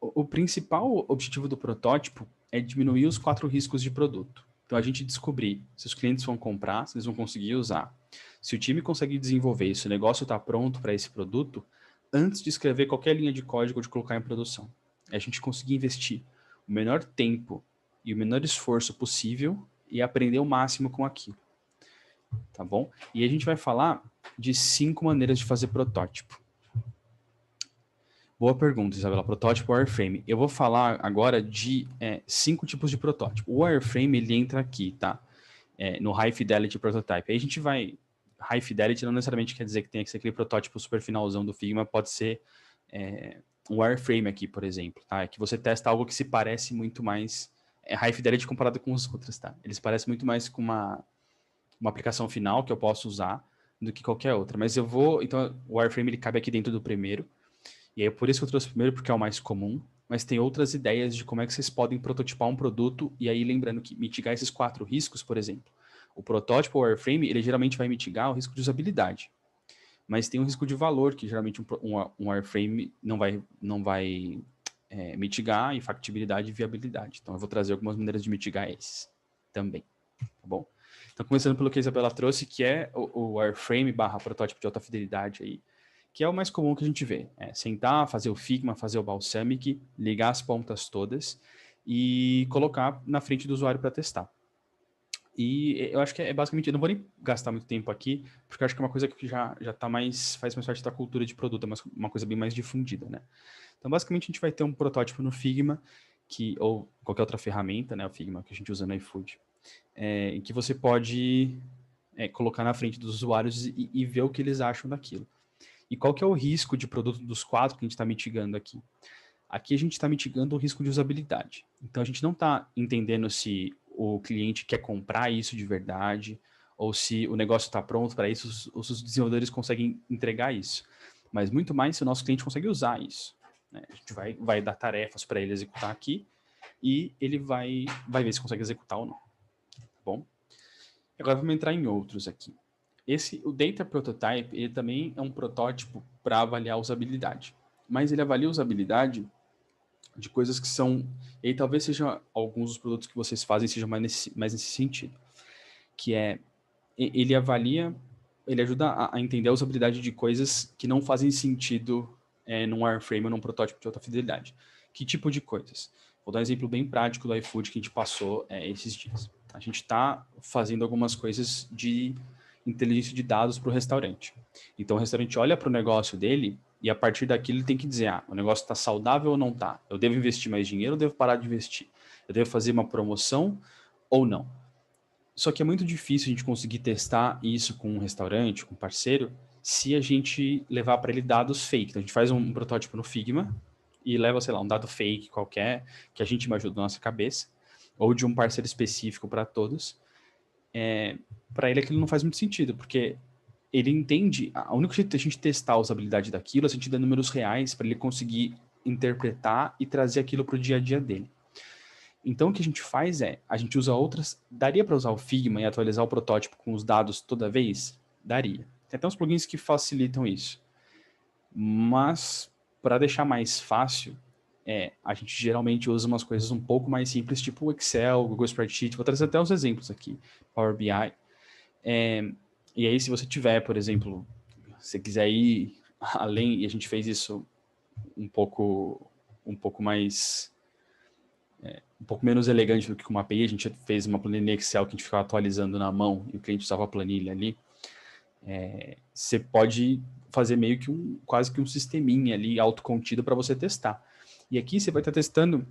O principal objetivo do protótipo é diminuir os 4 riscos de produto. Então, a gente descobrir se os clientes vão comprar, se eles vão conseguir usar, se o time conseguir desenvolver, se o negócio está pronto para esse produto, antes de escrever qualquer linha de código ou de colocar em produção. É a gente conseguir investir o menor tempo e o menor esforço possível e aprender o máximo com aquilo. Tá bom? E a gente vai falar de 5 maneiras de fazer protótipo. Boa pergunta, Isabela. Protótipo wireframe. Eu vou falar agora de 5 tipos de protótipo. O wireframe, ele entra aqui, tá? No High Fidelity Prototype. Aí a gente vai... High Fidelity não necessariamente quer dizer que tem que ser aquele protótipo super finalzão do Figma, pode ser um wireframe aqui, por exemplo, tá? É que você testa algo que se parece muito mais... High Fidelity comparado com os outros, tá? Eles parecem muito mais com uma aplicação final que eu posso usar do que qualquer outra. Mas eu vou... Então, o wireframe, ele cabe aqui dentro do primeiro. E aí, por isso que eu trouxe o primeiro, porque é o mais comum. Mas tem outras ideias de como é que vocês podem prototipar um produto. E aí, lembrando que mitigar esses 4 riscos, por exemplo. O protótipo, o wireframe, ele geralmente vai mitigar o risco de usabilidade. Mas tem um risco de valor, que geralmente um wireframe não vai mitigar, e factibilidade e viabilidade. Então, eu vou trazer algumas maneiras de mitigar esses também, tá bom? Então, começando pelo que a Isabela trouxe, que é o wireframe / protótipo de alta fidelidade aí, que é o mais comum que a gente vê. Sentar, fazer o Figma, fazer o Balsamic, ligar as pontas todas e colocar na frente do usuário para testar. E eu acho que basicamente, eu não vou nem gastar muito tempo aqui, porque eu acho que é uma coisa que já tá faz mais parte da cultura de produto, é uma coisa bem mais difundida, né? Então, basicamente, a gente vai ter um protótipo no Figma, ou qualquer outra ferramenta, né, o Figma que a gente usa no iFood, em que você pode colocar na frente dos usuários e ver o que eles acham daquilo. E qual que é o risco de produto dos 4 que a gente está mitigando aqui? Aqui a gente está mitigando o risco de usabilidade. Então, a gente não está entendendo se o cliente quer comprar isso de verdade, ou se o negócio está pronto para isso, os desenvolvedores conseguem entregar isso. Mas muito mais se o nosso cliente consegue usar isso, né? A gente vai dar tarefas para ele executar aqui, e ele vai ver se consegue executar ou não. Tá bom? Agora vamos entrar em outros aqui. O Data Prototype, ele também é um protótipo para avaliar a usabilidade. Mas ele avalia a usabilidade de coisas que são... E aí talvez sejam alguns dos produtos que vocês fazem sejam mais nesse sentido. Que ele avalia, ele ajuda a entender a usabilidade de coisas que não fazem sentido num wireframe ou num protótipo de alta fidelidade. Que tipo de coisas? Vou dar um exemplo bem prático do iFood que a gente passou esses dias. A gente está fazendo algumas coisas de inteligência de dados para o restaurante. Então, o restaurante olha para o negócio dele e, a partir daquilo, ele tem que dizer, o negócio está saudável ou não está? Eu devo investir mais dinheiro ou devo parar de investir? Eu devo fazer uma promoção ou não? Só que é muito difícil a gente conseguir testar isso com um restaurante, com um parceiro, se a gente levar para ele dados fake. Então, a gente faz um protótipo no Figma e leva, sei lá, um dado fake qualquer, que a gente imagina da nossa cabeça, ou de um parceiro específico para todos. Para ele aquilo não faz muito sentido, porque ele entende, a única jeito de a gente testar a usabilidade daquilo é se a gente der números reais para ele conseguir interpretar e trazer aquilo para o dia a dia dele. Então, o que a gente faz a gente usa outras... Daria para usar o Figma e atualizar o protótipo com os dados toda vez? Daria. Tem até uns plugins que facilitam isso. Mas, para deixar mais fácil, a gente geralmente usa umas coisas um pouco mais simples, tipo o Excel, Google Spreadsheet. Vou trazer até uns exemplos aqui. Power BI. E aí, se você tiver, por exemplo, se quiser ir além, e a gente fez isso um pouco mais... um pouco menos elegante do que com uma API, a gente fez uma planilha Excel que a gente ficava atualizando na mão e o cliente usava a planilha ali. Você pode fazer meio que quase que um sisteminha ali autocontido para você testar. E aqui você vai estar testando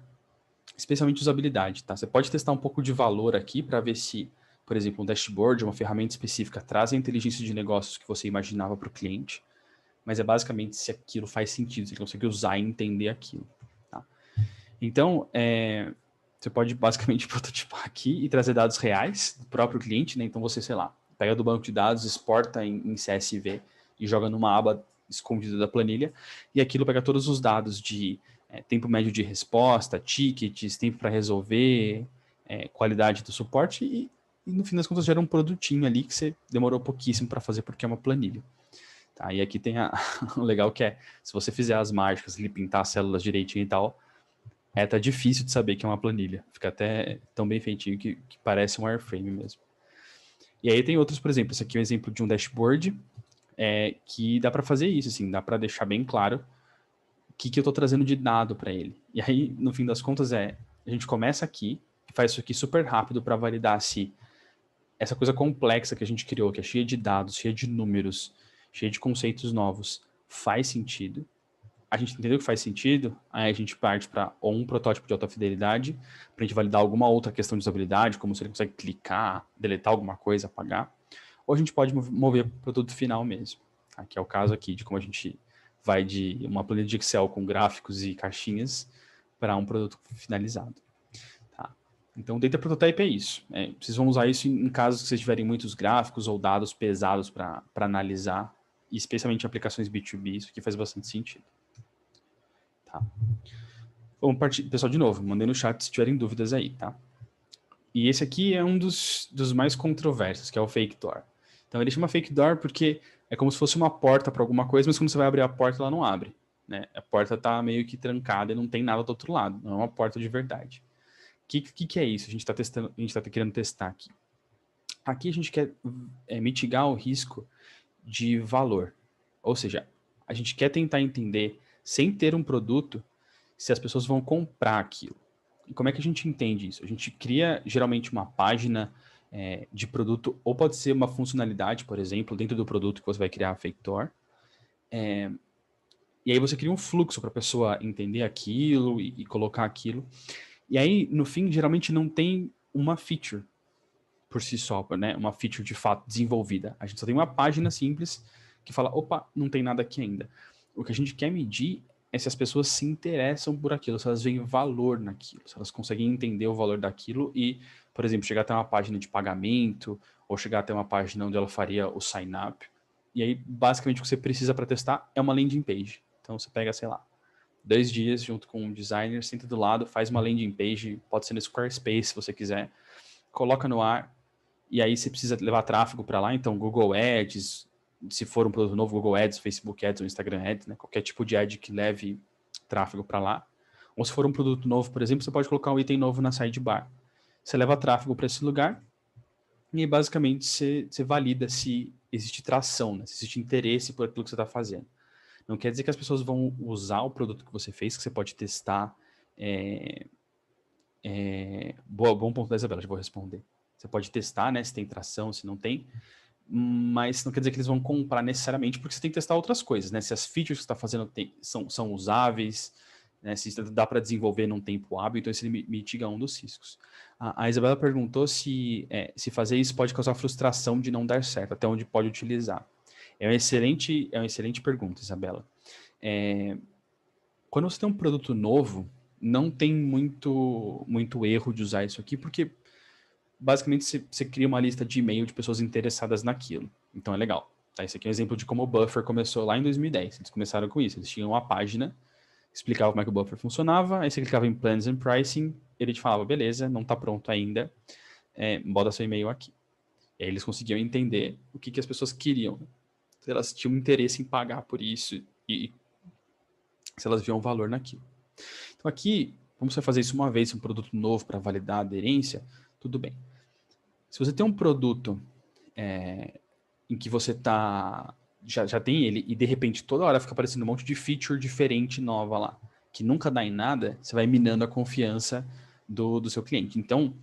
especialmente usabilidade, tá? Você pode testar um pouco de valor aqui para ver se, por exemplo, um dashboard, uma ferramenta específica, traz a inteligência de negócios que você imaginava para o cliente, mas é basicamente se aquilo faz sentido, se ele consegue usar e entender aquilo. Tá? Então, você pode basicamente prototipar aqui e trazer dados reais do próprio cliente, né? Então você, sei lá, pega do banco de dados, exporta em CSV e joga numa aba escondida da planilha, e aquilo pega todos os dados de tempo médio de resposta, tickets, tempo para resolver, qualidade do suporte, e no fim das contas gera um produtinho ali que você demorou pouquíssimo para fazer porque é uma planilha. Tá? E aqui tem o legal que se você fizer as mágicas, ele pintar as células direitinho e tal, tá difícil de saber que é uma planilha. Fica até tão bem feitinho que parece um wireframe mesmo. E aí tem outros, por exemplo, esse aqui é um exemplo de um dashboard que dá para fazer isso, assim, dá para deixar bem claro o que eu estou trazendo de dado para ele. E aí, no fim das contas, a gente começa aqui, faz isso aqui super rápido para validar se essa coisa complexa que a gente criou, que é cheia de dados, cheia de números, cheia de conceitos novos, faz sentido. a gente entendeu que faz sentido, aí a gente parte para ou um protótipo de alta fidelidade, para a gente validar alguma outra questão de usabilidade, como se ele consegue clicar, deletar alguma coisa, apagar, ou a gente pode mover para o produto final mesmo. Tá? Que é o caso aqui de como a gente vai de uma planilha de Excel com gráficos e caixinhas para um produto finalizado. Tá? Então, o Data Prototype é isso. Vocês vão usar isso em casos que vocês tiverem muitos gráficos ou dados pesados para analisar, especialmente em aplicações B2B, isso aqui faz bastante sentido. Tá? Vamos partir, pessoal, de novo, mandei no chat se tiverem dúvidas aí, tá? E esse aqui é um dos mais controversos, que é o Fake Door. Então, ele chama Fake Door porque é como se fosse uma porta para alguma coisa, mas quando você vai abrir a porta, ela não abre. Né? A porta está meio que trancada e não tem nada do outro lado. Não é uma porta de verdade. O que é isso? A gente está querendo testar aqui. Aqui a gente quer mitigar o risco de valor. Ou seja, a gente quer tentar entender, sem ter um produto, se as pessoas vão comprar aquilo. E como é que a gente entende isso? A gente cria, geralmente, uma página de produto, ou pode ser uma funcionalidade, por exemplo, dentro do produto que você vai criar a Fake Door. E aí você cria um fluxo para a pessoa entender aquilo e colocar aquilo. E aí, no fim, geralmente não tem uma feature por si só, né? Uma feature de fato desenvolvida. A gente só tem uma página simples que fala, opa, não tem nada aqui ainda. O que a gente quer medir é se as pessoas se interessam por aquilo, se elas veem valor naquilo, se elas conseguem entender o valor daquilo e, por exemplo, chegar até uma página de pagamento ou chegar até uma página onde ela faria o sign-up. E aí, basicamente, o que você precisa para testar é uma landing page. Então, você pega, sei lá, 2 dias junto com um designer, senta do lado, faz uma landing page, pode ser no Squarespace se você quiser, coloca no ar, e aí você precisa levar tráfego para lá, então Google Ads, se for um produto novo, Google Ads, Facebook Ads ou Instagram Ads, né, qualquer tipo de ad que leve tráfego para lá. Ou se for um produto novo, por exemplo, você pode colocar um item novo na sidebar. Você leva tráfego para esse lugar e aí, basicamente você valida se existe tração, né, se existe interesse por aquilo que você está fazendo. Não quer dizer que as pessoas vão usar o produto que você fez, que você pode testar. Bom ponto da Isabela, já vou responder. Você pode testar, né, se tem tração, se não tem, mas não quer dizer que eles vão comprar necessariamente, porque você tem que testar outras coisas, né? Se as features que você está fazendo são usáveis, né, se dá para desenvolver num tempo hábil, então isso mitiga um dos riscos. A Isabela perguntou se fazer isso pode causar frustração de não dar certo, até onde pode utilizar. É uma excelente pergunta, Isabela. Quando você tem um produto novo, não tem muito erro de usar isso aqui, porque basicamente você cria uma lista de e-mail de pessoas interessadas naquilo. Então é legal. Tá? Esse aqui é um exemplo de como o Buffer começou lá em 2010. Eles começaram com isso. Eles tinham uma página, explicava como é que o Buffer funcionava, aí você clicava em Plans and Pricing, ele te falava, beleza, não está pronto ainda, bota seu e-mail aqui. E aí eles conseguiam entender o que as pessoas queriam. Se elas tinham interesse em pagar por isso e se elas viam valor naquilo. Então aqui, vamos fazer isso uma vez, um produto novo para validar a aderência, tudo bem. Se você tem um produto em que você já tem ele e de repente toda hora fica aparecendo um monte de feature diferente nova lá, que nunca dá em nada, você vai minando a confiança do seu cliente. Então,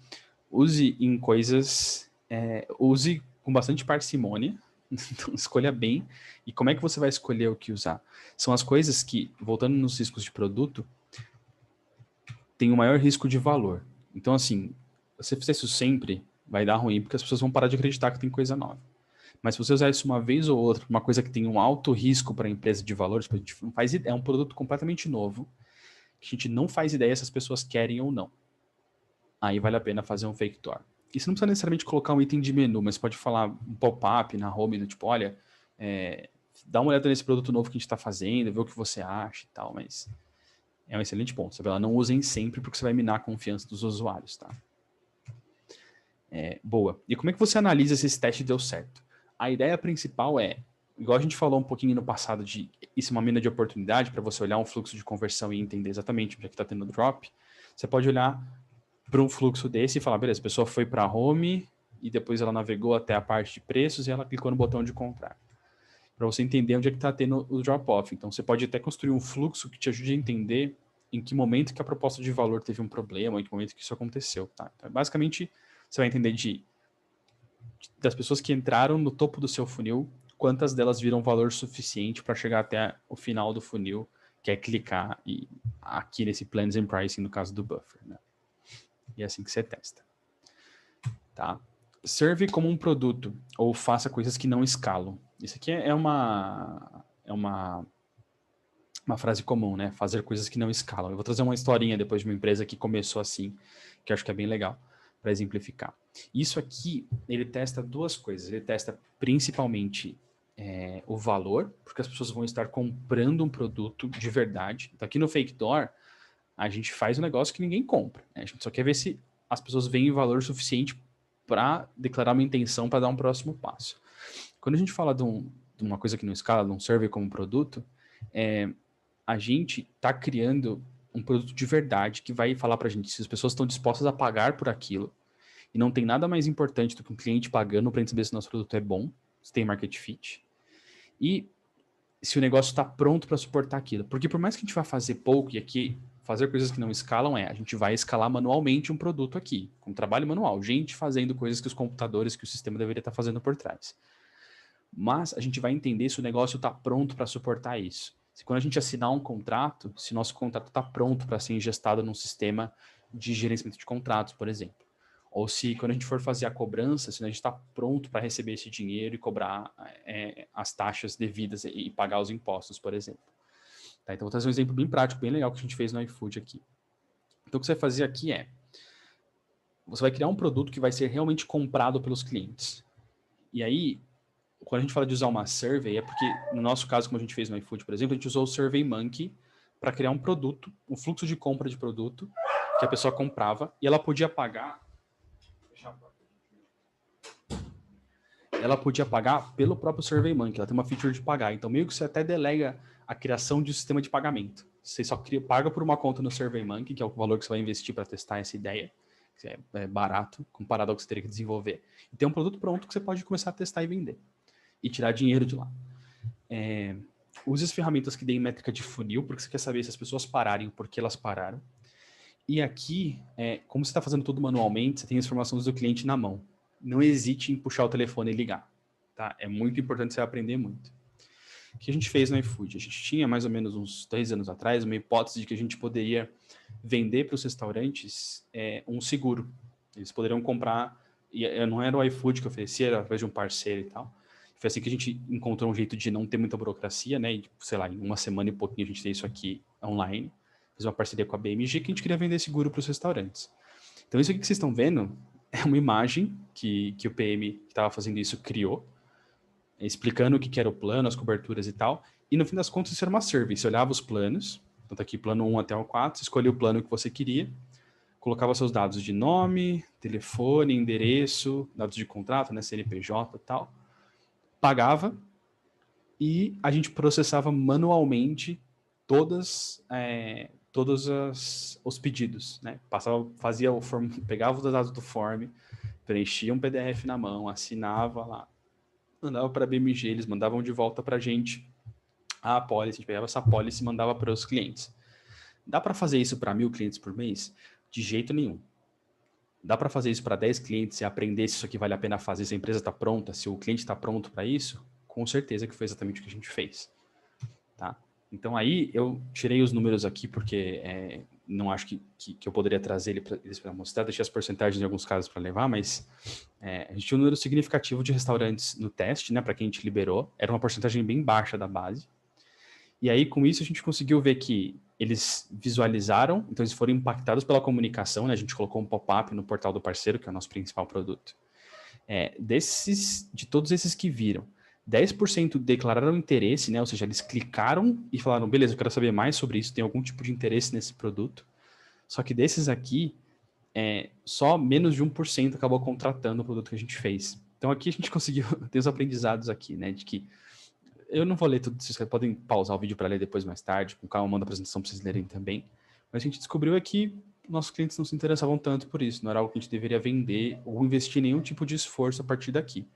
use em coisas, use com bastante parcimônia, então escolha bem. E como é que você vai escolher o que usar? São as coisas que, voltando nos riscos de produto, tem o maior risco de valor. Então, assim, se você fizer isso sempre, vai dar ruim, porque as pessoas vão parar de acreditar que tem coisa nova. Mas se você usar isso uma vez ou outra, uma coisa que tem um alto risco para a empresa de valores, tipo, a gente não faz ideia, é um produto completamente novo, que a gente não faz ideia se as pessoas querem ou não. Aí vale a pena fazer um Fake Door. E você não precisa necessariamente colocar um item de menu, mas pode falar um pop-up na home, do tipo, olha, dá uma olhada nesse produto novo que a gente está fazendo, vê o que você acha e tal, mas é um excelente ponto. Sabe? Não usem sempre porque você vai minar a confiança dos usuários, tá? Boa. E como é que você analisa se esse teste deu certo? A ideia principal igual a gente falou um pouquinho no passado, de isso é uma mina de oportunidade para você olhar um fluxo de conversão e entender exatamente onde é que está tendo drop. Você pode olhar para um fluxo desse e falar, beleza, a pessoa foi para a home e depois ela navegou até a parte de preços e ela clicou no botão de comprar. Para você entender onde é que está tendo o drop-off. Então, você pode até construir um fluxo que te ajude a entender em que momento que a proposta de valor teve um problema, em que momento que isso aconteceu. Tá? Então, basicamente, você vai entender das pessoas que entraram no topo do seu funil, quantas delas viram valor suficiente para chegar até o final do funil quer clicar aqui nesse Plans and Pricing, no caso do Buffer, né? E é assim que você testa. Tá? Serve como um produto, ou faça coisas que não escalam. Isso aqui é uma frase comum, né? Fazer coisas que não escalam. Eu vou trazer uma historinha depois de uma empresa que começou assim, que eu acho que é bem legal, para exemplificar. Isso aqui, ele testa duas coisas. Ele testa principalmente o valor, porque as pessoas vão estar comprando um produto de verdade. Então, aqui no Fake Door, a gente faz um negócio que ninguém compra, né? A gente só quer ver se as pessoas veem valor suficiente para declarar uma intenção para dar um próximo passo. Quando a gente fala de uma coisa que não escala, de um survey como produto, a gente está criando um produto de verdade que vai falar para a gente se as pessoas estão dispostas a pagar por aquilo. E não tem nada mais importante do que um cliente pagando para a gente saber se o nosso produto é bom, se tem market fit. E se o negócio está pronto para suportar aquilo. Porque por mais que a gente vá fazer pouco, e aqui fazer coisas que não escalam a gente vai escalar manualmente um produto aqui, com trabalho manual, gente fazendo coisas que os computadores, que o sistema deveria estar fazendo por trás. Mas a gente vai entender se o negócio está pronto para suportar isso. Se quando a gente assinar um contrato, se nosso contrato está pronto para ser ingestado num sistema de gerenciamento de contratos, por exemplo. Ou se quando a gente for fazer a cobrança, se a gente está pronto para receber esse dinheiro e cobrar as taxas devidas e pagar os impostos, por exemplo. Tá, então vou trazer um exemplo bem prático, bem legal que a gente fez no iFood aqui. Então o que você vai fazer aqui você vai criar um produto que vai ser realmente comprado pelos clientes. E aí, quando a gente fala de usar uma survey, é porque, no nosso caso, como a gente fez no iFood, por exemplo, a gente usou o SurveyMonkey para criar um produto, um fluxo de compra de produto, que a pessoa comprava, e ela podia pagar pelo próprio SurveyMonkey. Ela tem uma feature de pagar. Então, meio que você até delega a criação de um sistema de pagamento. Você só paga por uma conta no SurveyMonkey, que é o valor que você vai investir para testar essa ideia, que é barato, comparado ao que você teria que desenvolver. E tem um produto pronto que você pode começar a testar e vender. E tirar dinheiro de lá. Use as ferramentas que deem métrica de funil, porque você quer saber se as pessoas pararem, por que elas pararam. E aqui, como você está fazendo tudo manualmente, você tem as informações do cliente na mão. Não hesite em puxar o telefone e ligar. Tá? É muito importante você aprender muito. O que a gente fez no iFood? A gente tinha mais ou menos uns 2 anos atrás uma hipótese de que a gente poderia vender para os restaurantes um seguro. Eles poderiam comprar, e não era o iFood que oferecia, era através de um parceiro e tal. Foi assim que a gente encontrou um jeito de não ter muita burocracia, né? E, sei lá, em uma semana e pouquinho a gente tem isso aqui online. Fiz uma parceria com a BMG que a gente queria vender seguro para os restaurantes. Então isso aqui que vocês estão vendo é uma imagem que o PM que estava fazendo isso criou, explicando o que era o plano, as coberturas e tal. E no fim das contas isso era uma survey. Você olhava os planos, então tá aqui plano 1 até o 4, você escolhia o plano que você queria, colocava seus dados de nome, telefone, endereço, dados de contrato, né, CNPJ e tal, pagava e a gente processava manualmente todos os pedidos, né? Fazia o form, pegava os dados do form, preenchia um PDF na mão, assinava lá, mandava para a BMG, eles mandavam de volta para a gente a apólice, a gente pegava essa apólice e mandava para os clientes. Dá para fazer isso para 1.000 clientes por mês? De jeito nenhum. Dá para fazer isso para 10 clientes e aprender se isso aqui vale a pena fazer, se a empresa está pronta, se o cliente está pronto para isso? Com certeza que foi exatamente o que a gente fez. Tá? Então aí eu tirei os números aqui porque não acho que eu poderia trazer eles para mostrar, deixei as porcentagens em alguns casos para levar, mas a gente tinha um número significativo de restaurantes no teste, né, para quem a gente liberou, era uma porcentagem bem baixa da base. E aí com isso a gente conseguiu ver que eles visualizaram, então eles foram impactados pela comunicação, né, a gente colocou um pop-up no portal do parceiro, que é o nosso principal produto. De todos esses que viram, 10% declararam interesse, né? Ou seja, eles clicaram e falaram, beleza, eu quero saber mais sobre isso, tem algum tipo de interesse nesse produto. Só que desses aqui, só menos de 1% acabou contratando o produto que a gente fez. Então aqui a gente conseguiu ter os aprendizados aqui, né? De que eu não vou ler tudo, vocês podem pausar o vídeo para ler depois mais tarde, com calma, manda a apresentação para vocês lerem também. Mas a gente descobriu é que nossos clientes não se interessavam tanto por isso, não era algo que a gente deveria vender ou investir nenhum tipo de esforço a partir daqui.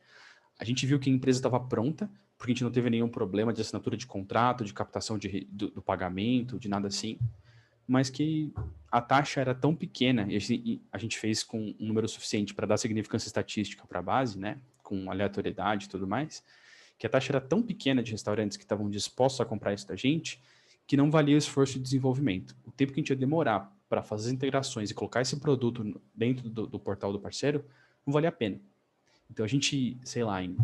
A gente viu que a empresa estava pronta, porque a gente não teve nenhum problema de assinatura de contrato, de captação do pagamento, de nada assim, mas que a taxa era tão pequena, e a gente fez com um número suficiente para dar significância estatística para a base, né, com aleatoriedade e tudo mais, que a taxa era tão pequena de restaurantes que estavam dispostos a comprar isso da gente, que não valia o esforço de desenvolvimento. O tempo que a gente ia demorar para fazer as integrações e colocar esse produto dentro do portal do parceiro, não valia a pena. Então a gente, sei lá, em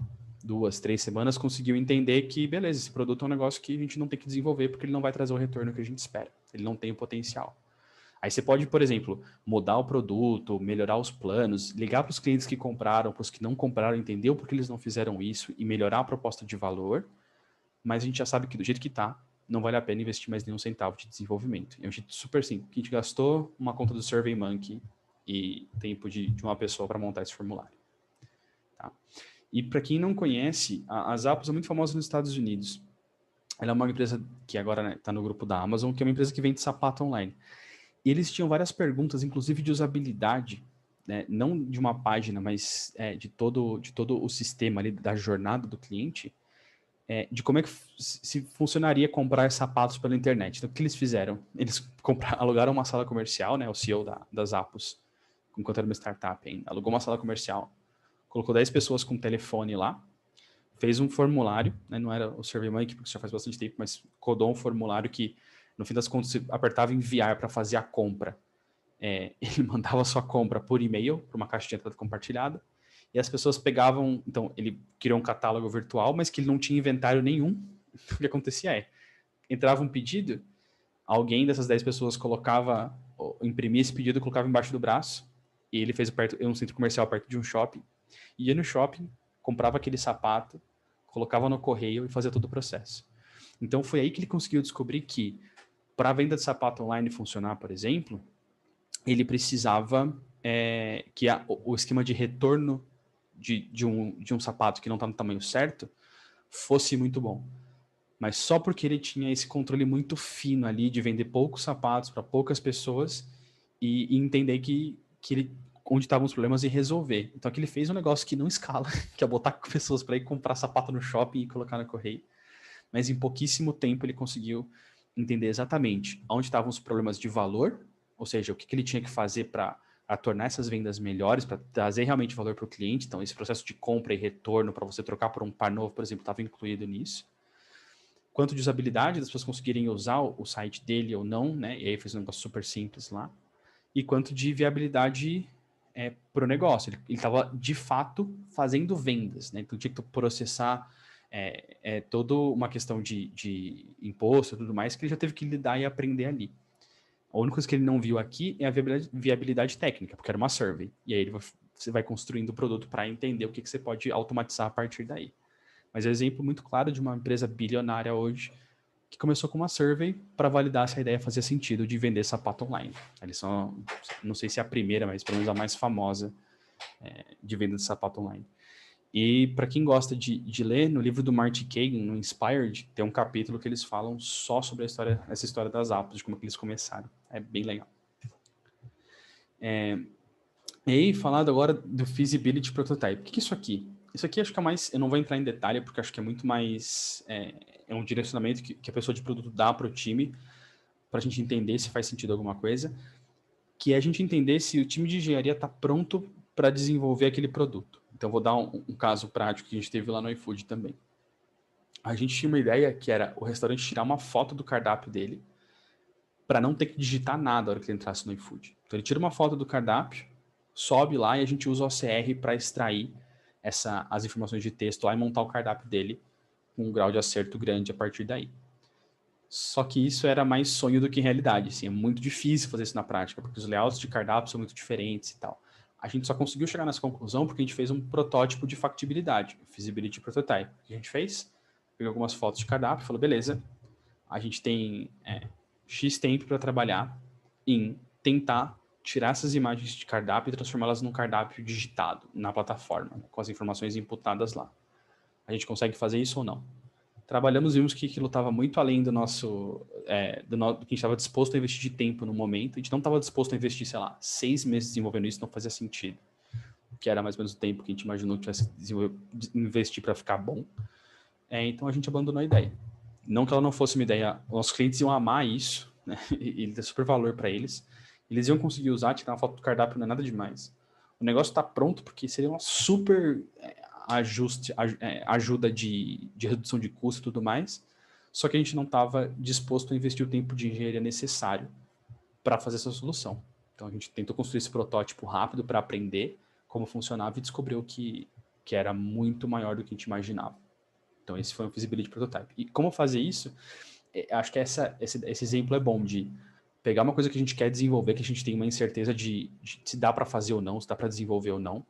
2, 3 semanas conseguiu entender que, beleza, esse produto é um negócio que a gente não tem que desenvolver porque ele não vai trazer o retorno que a gente espera. Ele não tem o potencial. Aí você pode, por exemplo, mudar o produto, melhorar os planos, ligar para os clientes que compraram, para os que não compraram, entender o porquê eles não fizeram isso e melhorar a proposta de valor, mas a gente já sabe que do jeito que está, não vale a pena investir mais nenhum centavo de desenvolvimento. É um jeito super simples, que a gente gastou uma conta do SurveyMonkey e tempo de uma pessoa para montar esse formulário. Tá? E para quem não conhece, a Zappos é muito famosa nos Estados Unidos. Ela é uma empresa que agora está no grupo da Amazon, que é uma empresa que vende sapato online. E eles tinham várias perguntas, inclusive de usabilidade, né? Não de uma página, mas de todo o sistema ali, da jornada do cliente, de como é que se funcionaria comprar sapatos pela internet. Então, o que eles fizeram? Eles alugaram uma sala comercial, né? O CEO da Zappos, enquanto era uma startup ainda, alugou uma sala comercial, colocou 10 pessoas com telefone lá, fez um formulário, né? Não era o SurveyMonkey, porque já faz bastante tempo, mas codou um formulário que, no fim das contas, você apertava enviar para fazer a compra. Ele mandava a sua compra por e-mail, para uma caixa de entrada compartilhada, e as pessoas pegavam, então, ele criou um catálogo virtual, mas que ele não tinha inventário nenhum. O que acontecia entrava um pedido, alguém dessas 10 pessoas imprimia esse pedido, colocava embaixo do braço, e ele fez um centro comercial perto de um shopping, ia no shopping, comprava aquele sapato, colocava no correio e fazia todo o processo. Então foi aí que ele conseguiu descobrir que, para a venda de sapato online funcionar, por exemplo, ele precisava que o esquema de retorno de um sapato que não está no tamanho certo fosse muito bom. Mas só porque ele tinha esse controle muito fino ali de vender poucos sapatos para poucas pessoas e entender onde estavam os problemas e resolver. Então aqui ele fez um negócio que não escala, que é botar pessoas para ir comprar sapato no shopping e colocar no correio. Mas em pouquíssimo tempo ele conseguiu entender exatamente onde estavam os problemas de valor, ou seja, o que ele tinha que fazer para tornar essas vendas melhores, para trazer realmente valor para o cliente. Então esse processo de compra e retorno para você trocar por um par novo, por exemplo, estava incluído nisso. Quanto de usabilidade, das pessoas conseguirem usar o site dele ou não, né? E aí fez um negócio super simples lá. E quanto de viabilidade para o negócio. Ele estava, de fato, fazendo vendas, né? Então tinha que processar toda uma questão de imposto e tudo mais, que ele já teve que lidar e aprender ali. A única coisa que ele não viu aqui é a viabilidade técnica, porque era uma survey. E aí você vai construindo o produto para entender o que você pode automatizar a partir daí. Mas é um exemplo muito claro de uma empresa bilionária hoje que começou com uma survey para validar se a ideia fazia sentido de vender sapato online. Eles são, não sei se é a primeira, mas pelo menos a mais famosa de venda de sapato online. E para quem gosta de ler, no livro do Marty Kagan, no Inspired, tem um capítulo que eles falam só sobre essa história das Zappos, de como que eles começaram. É bem legal. E aí, falando agora do Feasibility Prototype. O que é isso aqui? Isso aqui acho que é mais... Eu não vou entrar em detalhe, porque acho que é muito mais... É um direcionamento que a pessoa de produto dá para o time, para a gente entender se faz sentido alguma coisa, que é a gente entender se o time de engenharia está pronto para desenvolver aquele produto. Então, vou dar um caso prático que a gente teve lá no iFood também. A gente tinha uma ideia que era o restaurante tirar uma foto do cardápio dele para não ter que digitar nada na hora que ele entrasse no iFood. Então, ele tira uma foto do cardápio, sobe lá e a gente usa o OCR para extrair as informações de texto lá e montar o cardápio dele com um grau de acerto grande a partir daí. Só que isso era mais sonho do que realidade. Assim, é muito difícil fazer isso na prática, porque os layouts de cardápio são muito diferentes e tal. A gente só conseguiu chegar nessa conclusão porque a gente fez um protótipo de factibilidade, Feasibility Prototype. O que a gente fez? Pegou algumas fotos de cardápio e falou, beleza, a gente tem X tempo para trabalhar em tentar tirar essas imagens de cardápio e transformá-las num cardápio digitado na plataforma, né, com as informações imputadas lá. A gente consegue fazer isso ou não? Trabalhamos e vimos que aquilo estava muito além do nosso... do que a gente estava disposto a investir de tempo no momento. A gente não estava disposto a investir, sei lá, 6 meses desenvolvendo isso, não fazia sentido. Que era mais ou menos o tempo que a gente imaginou que tivesse investir para ficar bom. Então a gente abandonou a ideia. Não que ela não fosse uma ideia... Nossos clientes iam amar isso, né? E dá super valor para eles. Eles iam conseguir usar, tirar uma foto do cardápio, não é nada demais. O negócio está pronto porque seria uma super ajuda de redução de custo e tudo mais. só que a gente não estava disposto a investir o tempo de engenharia necessário para fazer essa solução. Então a gente tentou construir esse protótipo rápido para aprender como funcionava e descobriu que era muito maior do que a gente imaginava. Então esse foi um feasibility prototype. E como fazer isso? Acho que esse exemplo é bom de pegar uma coisa que a gente quer desenvolver, que a gente tem uma incerteza de se dá para fazer ou não, se dá para desenvolver ou não,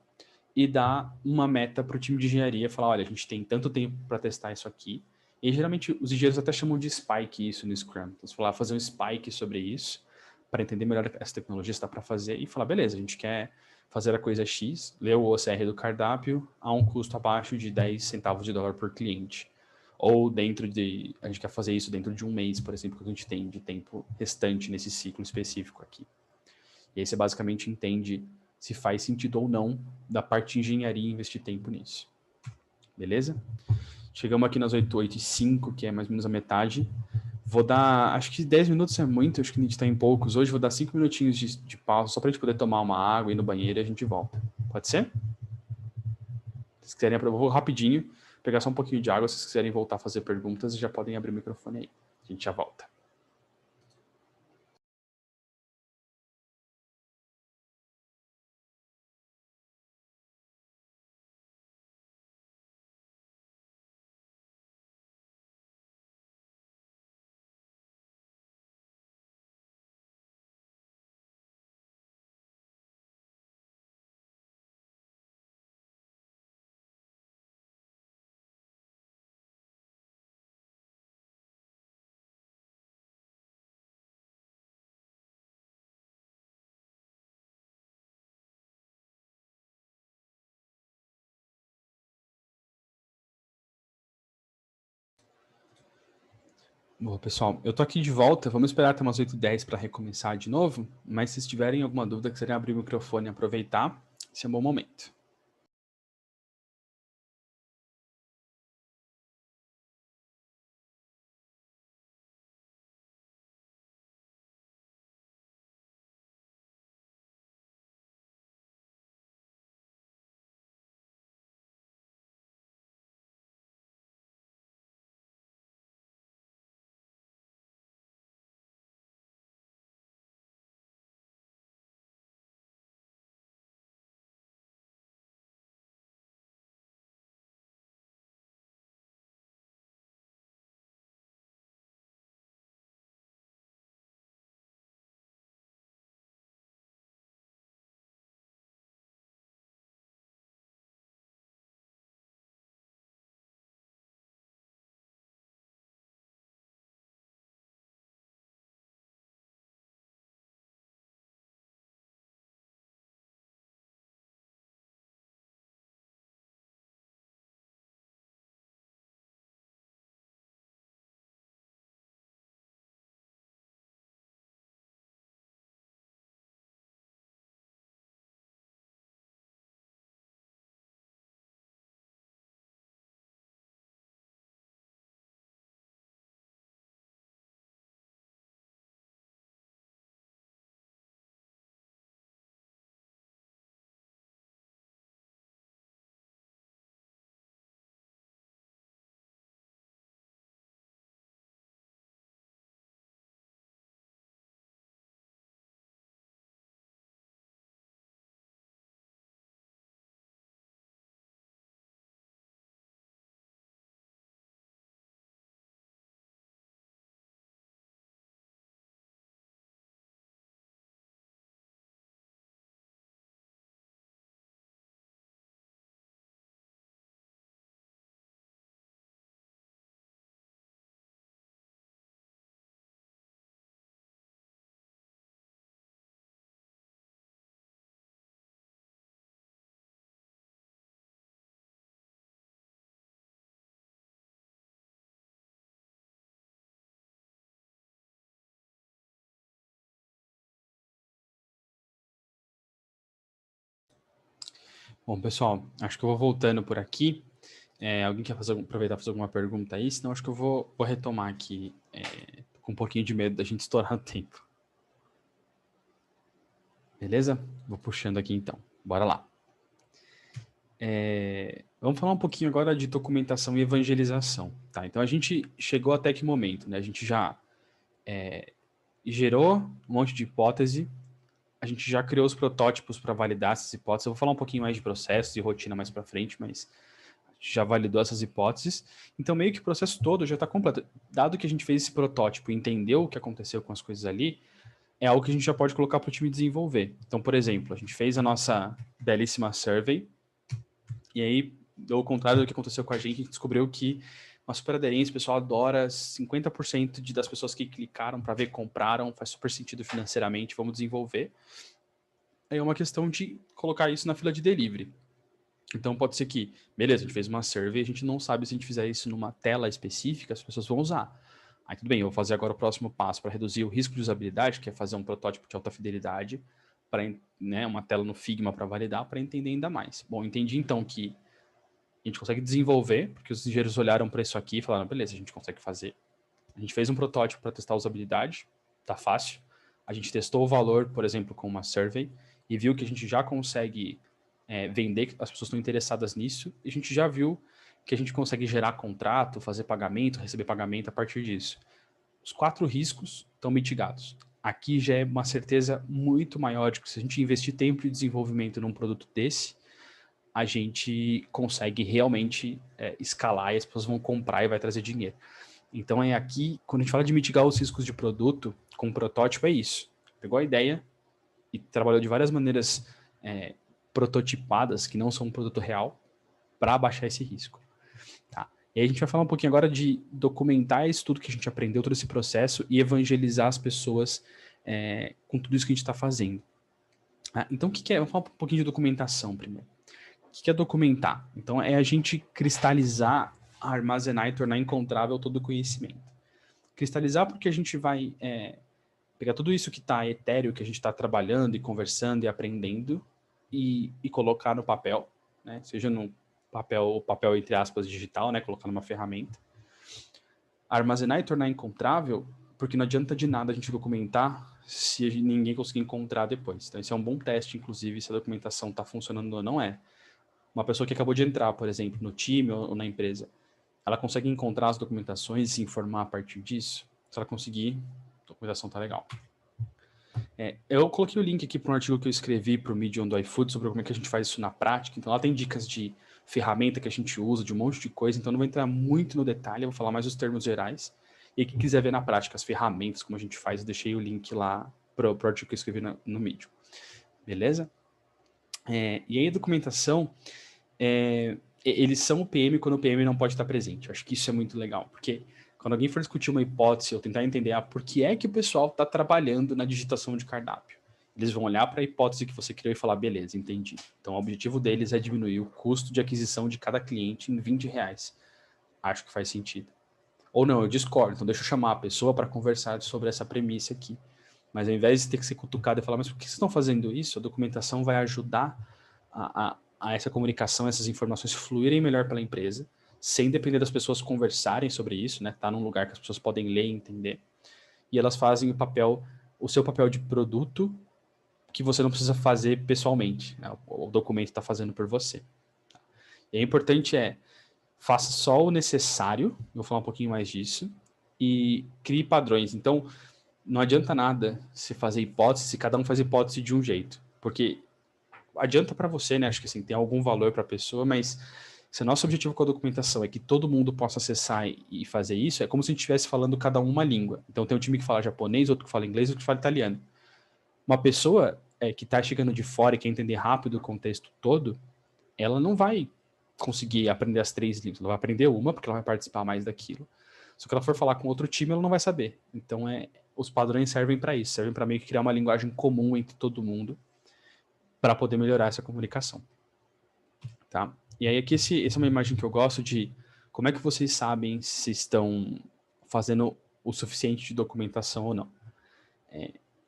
e dar uma meta para o time de engenharia, falar, olha, a gente tem tanto tempo para testar isso aqui, e geralmente os engenheiros até chamam de spike isso no Scrum. Então, você falar, fazer um spike sobre isso, para entender melhor essa tecnologia, se dá para fazer, e falar, beleza, a gente quer fazer a coisa X, ler o OCR do cardápio a um custo abaixo de 10 centavos de dólar por cliente. Ou a gente quer fazer isso dentro de um mês, por exemplo, que a gente tem de tempo restante nesse ciclo específico aqui. E aí você basicamente entende se faz sentido ou não da parte de engenharia investir tempo nisso. Beleza? Chegamos aqui nas 8h05, que é mais ou menos a metade. Vou dar, acho que 10 minutos é muito, acho que a gente está em poucos. Hoje vou dar 5 minutinhos de pausa, só para a gente poder tomar uma água, ir no banheiro e a gente volta. Pode ser? Se quiserem, eu vou rapidinho, pegar só um pouquinho de água. Se vocês quiserem voltar a fazer perguntas, já podem abrir o microfone aí. A gente já volta. Bom, pessoal, eu tô aqui de volta. Vamos esperar até umas 8h10 para recomeçar de novo. Mas se tiverem alguma dúvida, quiserem abrir o microfone e aproveitar, esse é um bom momento. Bom, pessoal, acho que eu vou voltando por aqui. Alguém quer aproveitar para fazer alguma pergunta aí? Senão acho que eu vou retomar aqui com um pouquinho de medo da gente estourar o tempo. Beleza? Vou puxando aqui então. Bora lá. Vamos falar um pouquinho agora de documentação e evangelização, tá? Então a gente chegou até que momento, né? A gente já gerou um monte de hipótese, a gente já criou os protótipos para validar essas hipóteses. Eu vou falar um pouquinho mais de processos e rotina mais para frente, mas a gente já validou essas hipóteses. Então meio que o processo todo já está completo. Dado que a gente fez esse protótipo e entendeu o que aconteceu com as coisas ali, é algo que a gente já pode colocar para o time desenvolver. Então, por exemplo, a gente fez a nossa belíssima survey, e aí, ao contrário do que aconteceu com a gente descobriu que uma super aderência, o pessoal adora, 50% das pessoas que clicaram para ver, compraram, faz super sentido financeiramente, vamos desenvolver. Aí é uma questão de colocar isso na fila de delivery. Então pode ser que, beleza, a gente fez uma survey, a gente não sabe se a gente fizer isso numa tela específica, as pessoas vão usar. Aí tudo bem, eu vou fazer agora o próximo passo para reduzir o risco de usabilidade, que é fazer um protótipo de alta fidelidade, para uma tela no Figma para validar, para entender ainda mais. Bom, entendi então que a gente consegue desenvolver, porque os engenheiros olharam para isso aqui e falaram, beleza, a gente consegue fazer. A gente fez um protótipo para testar a usabilidade, tá fácil. A gente testou o valor, por exemplo, com uma survey, e viu que a gente já consegue vender, que as pessoas estão interessadas nisso, e a gente já viu que a gente consegue gerar contrato, fazer pagamento, receber pagamento a partir disso. Os 4 riscos estão mitigados. Aqui já é uma certeza muito maior de que se a gente investir tempo de desenvolvimento num produto desse, a gente consegue realmente escalar e as pessoas vão comprar e vai trazer dinheiro. Então é aqui, quando a gente fala de mitigar os riscos de produto com um protótipo, é isso. Pegou a ideia e trabalhou de várias maneiras prototipadas, que não são um produto real, para abaixar esse risco. Tá? E aí a gente vai falar um pouquinho agora de documentar isso tudo que a gente aprendeu, todo esse processo, e evangelizar as pessoas com tudo isso que a gente está fazendo. Então o que é? Vamos falar um pouquinho de documentação primeiro. O que é documentar? Então é a gente cristalizar, armazenar e tornar encontrável todo o conhecimento. Cristalizar porque a gente vai pegar tudo isso que está etéreo, que a gente está trabalhando e conversando e aprendendo e colocar no papel, né? Seja no papel entre aspas digital, né? Colocar numa ferramenta. Armazenar e tornar encontrável, porque não adianta de nada a gente documentar se ninguém conseguir encontrar depois. Então esse é um bom teste, inclusive, se a documentação está funcionando ou não é. Uma pessoa que acabou de entrar, por exemplo, no time ou na empresa, ela consegue encontrar as documentações e se informar a partir disso? Se ela conseguir, a documentação está legal. Eu coloquei o link aqui para um artigo que eu escrevi para o Medium do iFood sobre como é que a gente faz isso na prática. Então, lá tem dicas de ferramenta que a gente usa, de um monte de coisa. Então, não vou entrar muito no detalhe, eu vou falar mais os termos gerais. E quem quiser ver na prática as ferramentas, como a gente faz, eu deixei o link lá para o artigo que eu escrevi no Medium. Beleza? E aí a documentação, eles são o PM quando o PM não pode estar presente. Eu acho que isso é muito legal, porque quando alguém for discutir uma hipótese ou tentar entender por que é que o pessoal está trabalhando na digitação de cardápio, eles vão olhar para a hipótese que você criou e falar, beleza, entendi. Então o objetivo deles é diminuir o custo de aquisição de cada cliente em R$20. Acho que faz sentido. Ou não, eu discordo, então deixa eu chamar a pessoa para conversar sobre essa premissa aqui. Mas ao invés de ter que ser cutucado e falar, mas por que vocês estão fazendo isso? A documentação vai ajudar a essa comunicação, essas informações fluírem melhor pela empresa, sem depender das pessoas conversarem sobre isso, né? Tá num lugar que as pessoas podem ler e entender. E elas fazem o seu papel de produto que você não precisa fazer pessoalmente, né? O documento está fazendo por você. E é importante faça só o necessário, eu vou falar um pouquinho mais disso, e crie padrões. Então, não adianta nada se fazer hipótese, se cada um faz hipótese de um jeito, porque adianta para você, né? Acho que assim, tem algum valor para a pessoa, mas se o nosso objetivo com a documentação é que todo mundo possa acessar e fazer isso, é como se a gente estivesse falando cada um uma língua. Então tem um time que fala japonês, outro que fala inglês, outro que fala italiano. Uma pessoa que está chegando de fora e quer entender rápido o contexto todo, ela não vai conseguir aprender as 3 línguas. Ela vai aprender uma, porque ela vai participar mais daquilo. Se ela for falar com outro time, ela não vai saber. Então os padrões servem para isso, servem para meio que criar uma linguagem comum entre todo mundo para poder melhorar essa comunicação. Tá? E aí aqui essa é uma imagem que eu gosto de como é que vocês sabem se estão fazendo o suficiente de documentação ou não.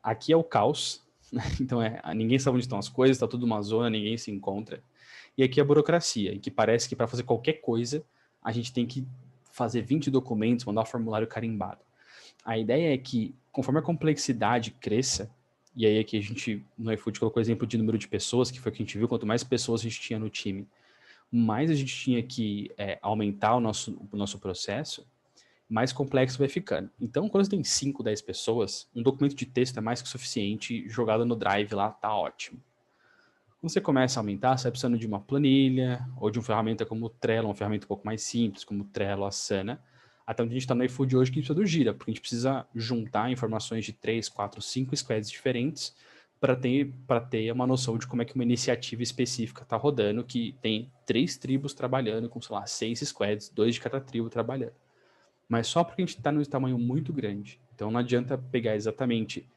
Aqui é o caos, né? Então ninguém sabe onde estão as coisas, está tudo uma zona, ninguém se encontra. E aqui é a burocracia, em que parece que para fazer qualquer coisa, a gente tem que fazer 20 documentos, mandar um formulário carimbado. A ideia é que, conforme a complexidade cresça, e aí aqui a gente, no iFood, colocou o exemplo de número de pessoas, que foi o que a gente viu, quanto mais pessoas a gente tinha no time, mais a gente tinha que aumentar o nosso processo, mais complexo vai ficando. Então, quando você tem 5, 10 pessoas, um documento de texto é mais que suficiente, jogado no Drive lá, tá ótimo. Quando você começa a aumentar, você vai precisando de uma planilha, ou de uma ferramenta como o Trello, uma ferramenta um pouco mais simples, como o Trello, Asana. Até onde a gente está no iFood hoje, que a gente precisa do Gira, porque a gente precisa juntar informações de 3, 4, 5 squads diferentes para ter uma noção de como é que uma iniciativa específica está rodando, que tem 3 tribos trabalhando com, sei lá, 6 squads, 2 de cada tribo trabalhando. Mas só porque a gente está num tamanho muito grande. Então não adianta pegar exatamente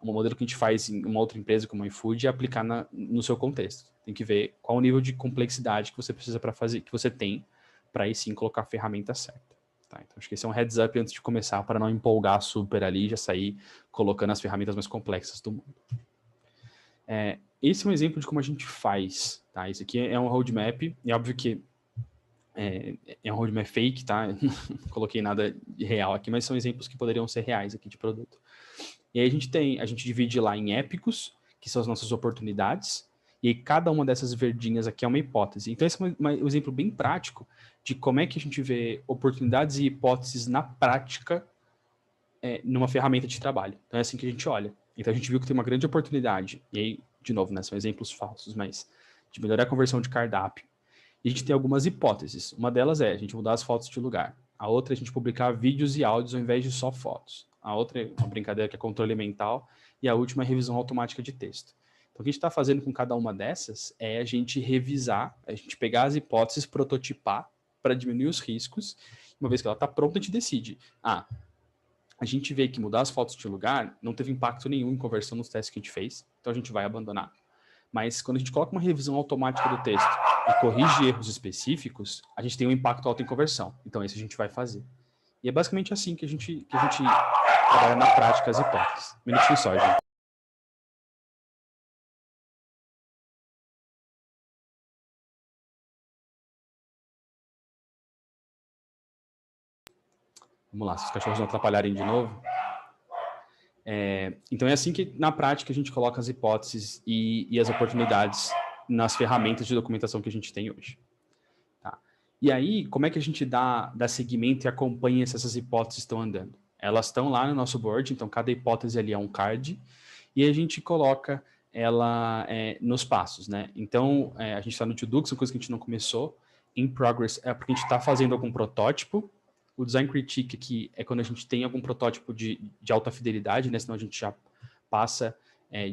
um modelo que a gente faz em uma outra empresa como a iFood e aplicar no seu contexto. Tem que ver qual o nível de complexidade que você precisa para fazer, que você tem, para aí sim colocar a ferramenta certa. Tá? Então acho que esse é um heads up antes de começar, para não empolgar super ali e já sair colocando as ferramentas mais complexas do mundo. Esse é um exemplo de como a gente faz. Tá? Esse aqui é um roadmap, e é óbvio que é um roadmap fake, tá? Não coloquei nada de real aqui, mas são exemplos que poderiam ser reais aqui de produto. E aí a gente divide lá em épicos, que são as nossas oportunidades, e aí cada uma dessas verdinhas aqui é uma hipótese. Então esse é um exemplo bem prático de como é que a gente vê oportunidades e hipóteses na prática numa ferramenta de trabalho. Então é assim que a gente olha. Então a gente viu que tem uma grande oportunidade, e aí, de novo, né, são exemplos falsos, mas de melhorar a conversão de cardápio. E a gente tem algumas hipóteses. Uma delas é a gente mudar as fotos de lugar. A outra é a gente publicar vídeos e áudios ao invés de só fotos. A outra é uma brincadeira que é controle mental. E a última é revisão automática de texto. Então, o que a gente está fazendo com cada uma dessas é a gente revisar, a gente pegar as hipóteses, prototipar para diminuir os riscos. Uma vez que ela está pronta, a gente decide. A gente vê que mudar as fotos de lugar não teve impacto nenhum em conversão nos testes que a gente fez. Então, a gente vai abandonar. Mas quando a gente coloca uma revisão automática do texto e corrige erros específicos, a gente tem um impacto alto em conversão. Então, esse a gente vai fazer. E é basicamente assim que a gente trabalha na prática as hipóteses. Um minutinho só, gente. Vamos lá, se os cachorros não atrapalharem de novo. Então é assim que, na prática, a gente coloca as hipóteses e as oportunidades nas ferramentas de documentação que a gente tem hoje. Tá? E aí, como é que a gente dá seguimento e acompanha se essas hipóteses estão andando? Elas estão lá no nosso board, então cada hipótese ali é um card, e a gente coloca ela nos passos, né? Então, a gente está no to-do, que são coisas que a gente não começou. In progress é porque a gente está fazendo algum protótipo. O design critique aqui é quando a gente tem algum protótipo de alta fidelidade, né? Senão a gente já passa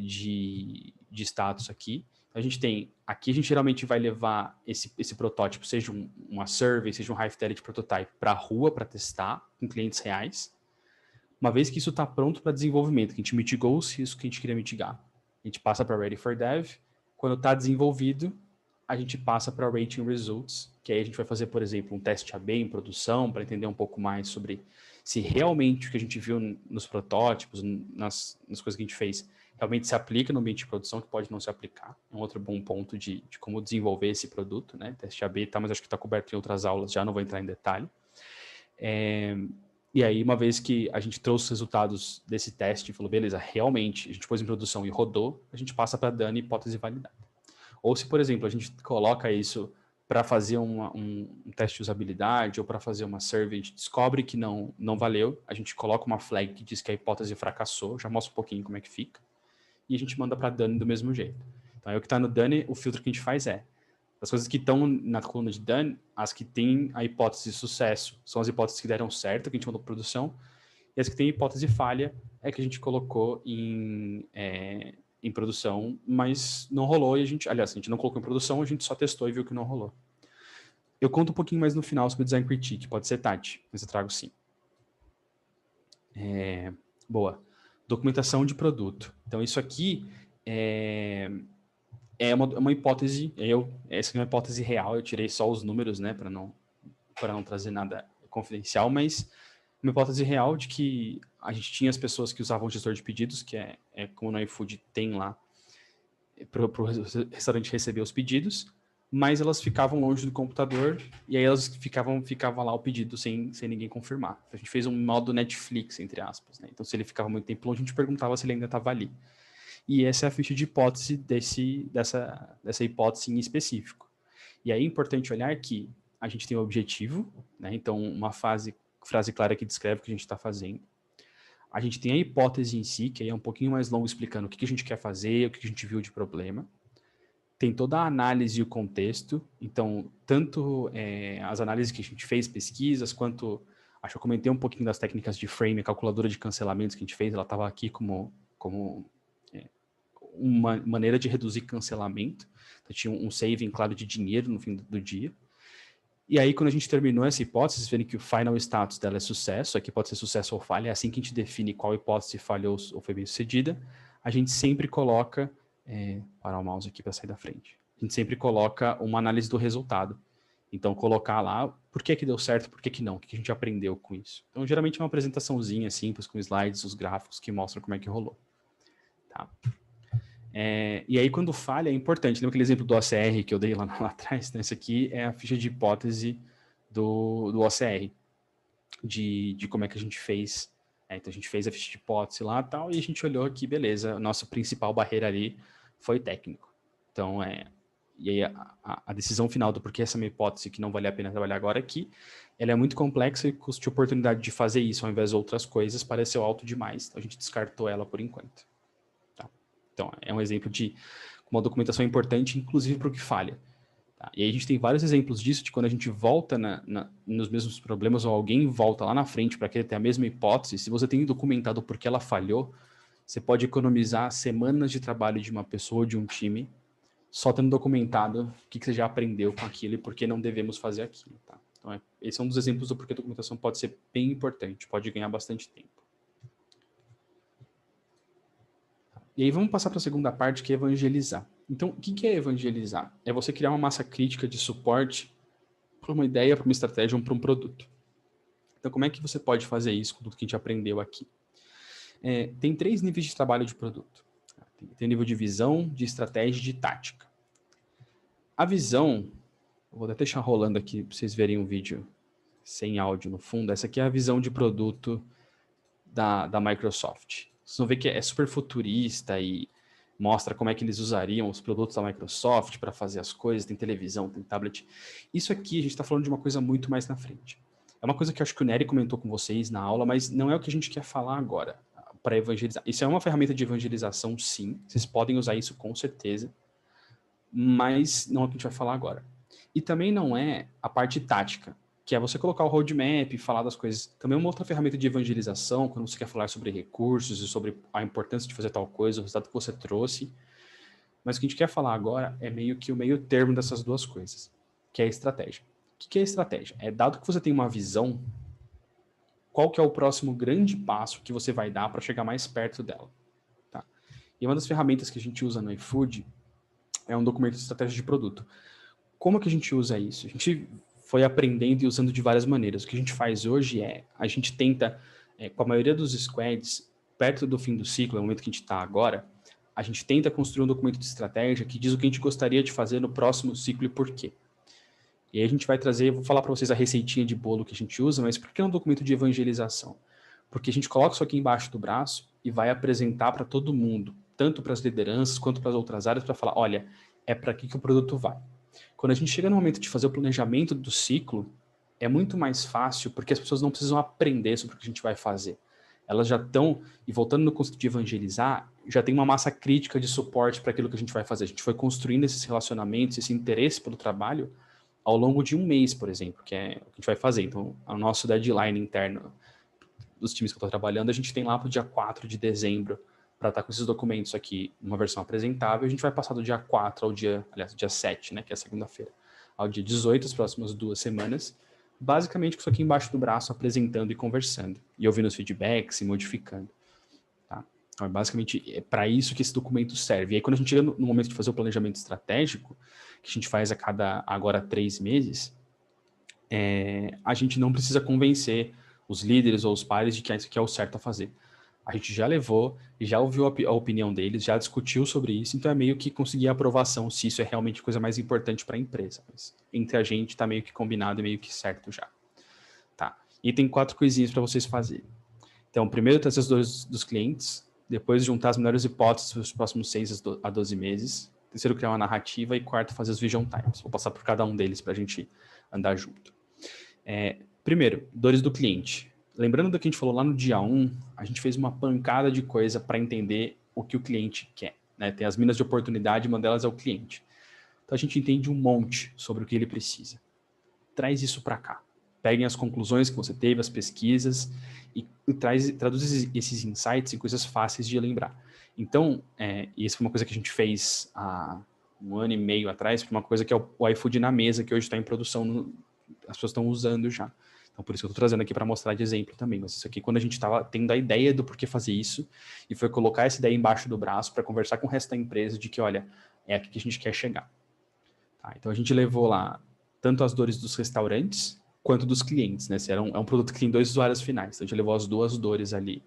de status aqui. A gente tem, aqui a gente geralmente vai levar esse protótipo, seja uma survey, seja um high fidelity prototype, para a rua, para testar com clientes reais. Uma vez que isso está pronto para desenvolvimento, que a gente mitigou os riscos que a gente queria mitigar, a gente passa para Ready for Dev. Quando está desenvolvido, a gente passa para Rating Results, que aí a gente vai fazer, por exemplo, um teste AB em produção, para entender um pouco mais sobre se realmente o que a gente viu nos protótipos, nas coisas que a gente fez, realmente se aplica no ambiente de produção, que pode não se aplicar. É um outro bom ponto de como desenvolver esse produto, né? Teste AB, tá, mas acho que está coberto em outras aulas, já não vou entrar em detalhe. E aí, uma vez que a gente trouxe os resultados desse teste e falou, beleza, realmente, a gente pôs em produção e rodou, a gente passa para dano e hipótese validada. Ou se, por exemplo, a gente coloca isso para fazer um teste de usabilidade ou para fazer uma survey, a gente descobre que não valeu, a gente coloca uma flag que diz que a hipótese fracassou, já mostra um pouquinho como é que fica, e a gente manda para done do mesmo jeito. Então, aí o que está no done, o filtro que a gente faz as coisas que estão na coluna de done, as que têm a hipótese de sucesso, são as hipóteses que deram certo, que a gente mandou para produção, e as que têm hipótese falha é que a gente colocou em produção, mas não rolou, e a gente não colocou em produção, a gente só testou e viu que não rolou. Eu conto um pouquinho mais no final sobre design critique, pode ser, Tati, mas eu trago sim. Boa. Documentação de produto. Então, isso aqui é uma hipótese, essa é uma hipótese real, eu tirei só os números, né, para não trazer nada confidencial, mas uma hipótese real de que a gente tinha as pessoas que usavam o gestor de pedidos, que é como no iFood tem lá, para o restaurante receber os pedidos, mas elas ficavam longe do computador e aí elas ficava lá o pedido sem ninguém confirmar. A gente fez um modo Netflix, entre aspas, né? Então, se ele ficava muito tempo longe, a gente perguntava se ele ainda estava ali. E essa é a ficha de hipótese dessa hipótese em específico. E aí é importante olhar que a gente tem um objetivo, né? Então, uma frase clara que descreve o que a gente está fazendo. A gente tem a hipótese em si, que aí é um pouquinho mais longo explicando o que a gente quer fazer, o que a gente viu de problema. Tem toda a análise e o contexto. Então, tanto as análises que a gente fez, pesquisas, quanto... Acho que eu comentei um pouquinho das técnicas de frame, a calculadora de cancelamentos que a gente fez, ela estava aqui como uma maneira de reduzir cancelamento. Então, tinha um saving, claro, de dinheiro no fim do dia. E aí, quando a gente terminou essa hipótese, vocês verem que o final status dela é sucesso, aqui pode ser sucesso ou falha, é assim que a gente define qual hipótese falhou ou foi bem sucedida, a gente sempre coloca, parar o mouse aqui para sair da frente, a gente sempre coloca uma análise do resultado. Então, colocar lá por que deu certo, por que não, o que a gente aprendeu com isso. Então, geralmente é uma apresentaçãozinha simples, com slides, os gráficos que mostram como é que rolou. Tá? E aí, quando falha, é importante. Lembra aquele exemplo do OCR que eu dei lá atrás? Né? Esse aqui é a ficha de hipótese do OCR, de como é que a gente fez. Então, a gente fez a ficha de hipótese lá e tal, e a gente olhou que, beleza, a nossa principal barreira ali foi técnico. Então, e aí a decisão final do porquê essa minha hipótese que não vale a pena trabalhar agora aqui, ela é muito complexa e custo de oportunidade de fazer isso ao invés de outras coisas pareceu alto demais. Então, a gente descartou ela por enquanto. Então, é um exemplo de uma documentação importante, inclusive para o que falha. Tá? E aí a gente tem vários exemplos disso, de quando a gente volta nos mesmos problemas, ou alguém volta lá na frente para querer ter a mesma hipótese, se você tem documentado por que ela falhou, você pode economizar semanas de trabalho de uma pessoa ou de um time, só tendo documentado o que você já aprendeu com aquilo e por que não devemos fazer aquilo. Tá? Então, esse é um dos exemplos do porquê a documentação pode ser bem importante, pode ganhar bastante tempo. E aí vamos passar para a segunda parte, que é evangelizar. Então, o que é evangelizar? É você criar uma massa crítica de suporte para uma ideia, para uma estratégia ou para um produto. Então, como é que você pode fazer isso com tudo que a gente aprendeu aqui? Tem 3 níveis de trabalho de produto. Tem o nível de visão, de estratégia e de tática. A visão, eu vou até deixar rolando aqui para vocês verem um vídeo sem áudio no fundo. Essa aqui é a visão de produto da Microsoft. Vocês vão ver que é super futurista e mostra como é que eles usariam os produtos da Microsoft para fazer as coisas, tem televisão, tem tablet. Isso aqui a gente está falando de uma coisa muito mais na frente. É uma coisa que eu acho que o Nery comentou com vocês na aula, mas não é o que a gente quer falar agora, para evangelizar. Isso é uma ferramenta de evangelização, sim, vocês podem usar isso com certeza, mas não é o que a gente vai falar agora. E também não é a parte tática, que é você colocar o roadmap, falar das coisas. Também é uma outra ferramenta de evangelização, quando você quer falar sobre recursos e sobre a importância de fazer tal coisa, o resultado que você trouxe. Mas o que a gente quer falar agora é meio que o meio termo dessas duas coisas, que é a estratégia. O que é a estratégia? Dado que você tem uma visão, qual que é o próximo grande passo que você vai dar para chegar mais perto dela? Tá? E uma das ferramentas que a gente usa no iFood é um documento de estratégia de produto. Como que a gente usa isso? A gente foi aprendendo e usando de várias maneiras. O que a gente faz hoje a gente tenta, com a maioria dos squads, perto do fim do ciclo, no momento que a gente está agora, a gente tenta construir um documento de estratégia que diz o que a gente gostaria de fazer no próximo ciclo e por quê. E aí a gente vai trazer, vou falar para vocês a receitinha de bolo que a gente usa, mas por que é um documento de evangelização? Porque a gente coloca isso aqui embaixo do braço e vai apresentar para todo mundo, tanto para as lideranças quanto para as outras áreas, para falar, olha, é para aqui que o produto vai. Quando a gente chega no momento de fazer o planejamento do ciclo, é muito mais fácil, porque as pessoas não precisam aprender sobre o que a gente vai fazer. Elas já estão, e voltando no conceito de evangelizar, já tem uma massa crítica de suporte para aquilo que a gente vai fazer. A gente foi construindo esses relacionamentos, esse interesse pelo trabalho, ao longo de um mês, por exemplo, que é o que a gente vai fazer. Então, o nosso deadline interno dos times que eu estou trabalhando, a gente tem lá para o dia 4 de dezembro, para estar com esses documentos aqui, uma versão apresentável. A gente vai passar do dia 4 ao dia 7, né, que é a segunda-feira, ao dia 18, as próximas 2 semanas, basicamente com isso aqui embaixo do braço, apresentando e conversando, e ouvindo os feedbacks e modificando. Tá? Então, basicamente, para isso que esse documento serve. E aí, quando a gente chega no momento de fazer o planejamento estratégico, que a gente faz a cada, agora, 3 meses, a gente não precisa convencer os líderes ou os pares de que isso aqui é o certo a fazer. A gente já levou, já ouviu a opinião deles, já discutiu sobre isso, então é meio que conseguir a aprovação se isso é realmente a coisa mais importante para a empresa. Mas entre a gente está meio que combinado e meio que certo já. Tá. E tem 4 coisinhas para vocês fazerem. Então, primeiro trazer os 2 dos clientes, depois juntar as melhores hipóteses para os próximos 6 a 12 meses, terceiro, criar uma narrativa e quarto, fazer os vision types. Vou passar por cada um deles para a gente andar junto. Primeiro, dores do cliente. Lembrando do que a gente falou lá no dia 1, a gente fez uma pancada de coisa para entender o que o cliente quer, né? Tem as minas de oportunidade, uma delas é o cliente. Então a gente entende um monte sobre o que ele precisa. Traz isso para cá. Peguem as conclusões que você teve, as pesquisas, e traduz esses insights em coisas fáceis de lembrar. Então, isso foi uma coisa que a gente fez há 1 ano e meio atrás, foi uma coisa que é o iFood na mesa, que hoje está em produção, as pessoas estão usando já. Então, por isso que eu estou trazendo aqui para mostrar de exemplo também. Mas isso aqui, quando a gente estava tendo a ideia do porquê fazer isso, e foi colocar essa ideia embaixo do braço para conversar com o resto da empresa de que, olha, é aqui que a gente quer chegar. Tá? Então, a gente levou lá tanto as dores dos restaurantes quanto dos clientes, né? É um produto que tem 2 usuários finais. Então, a gente levou as 2 dores ali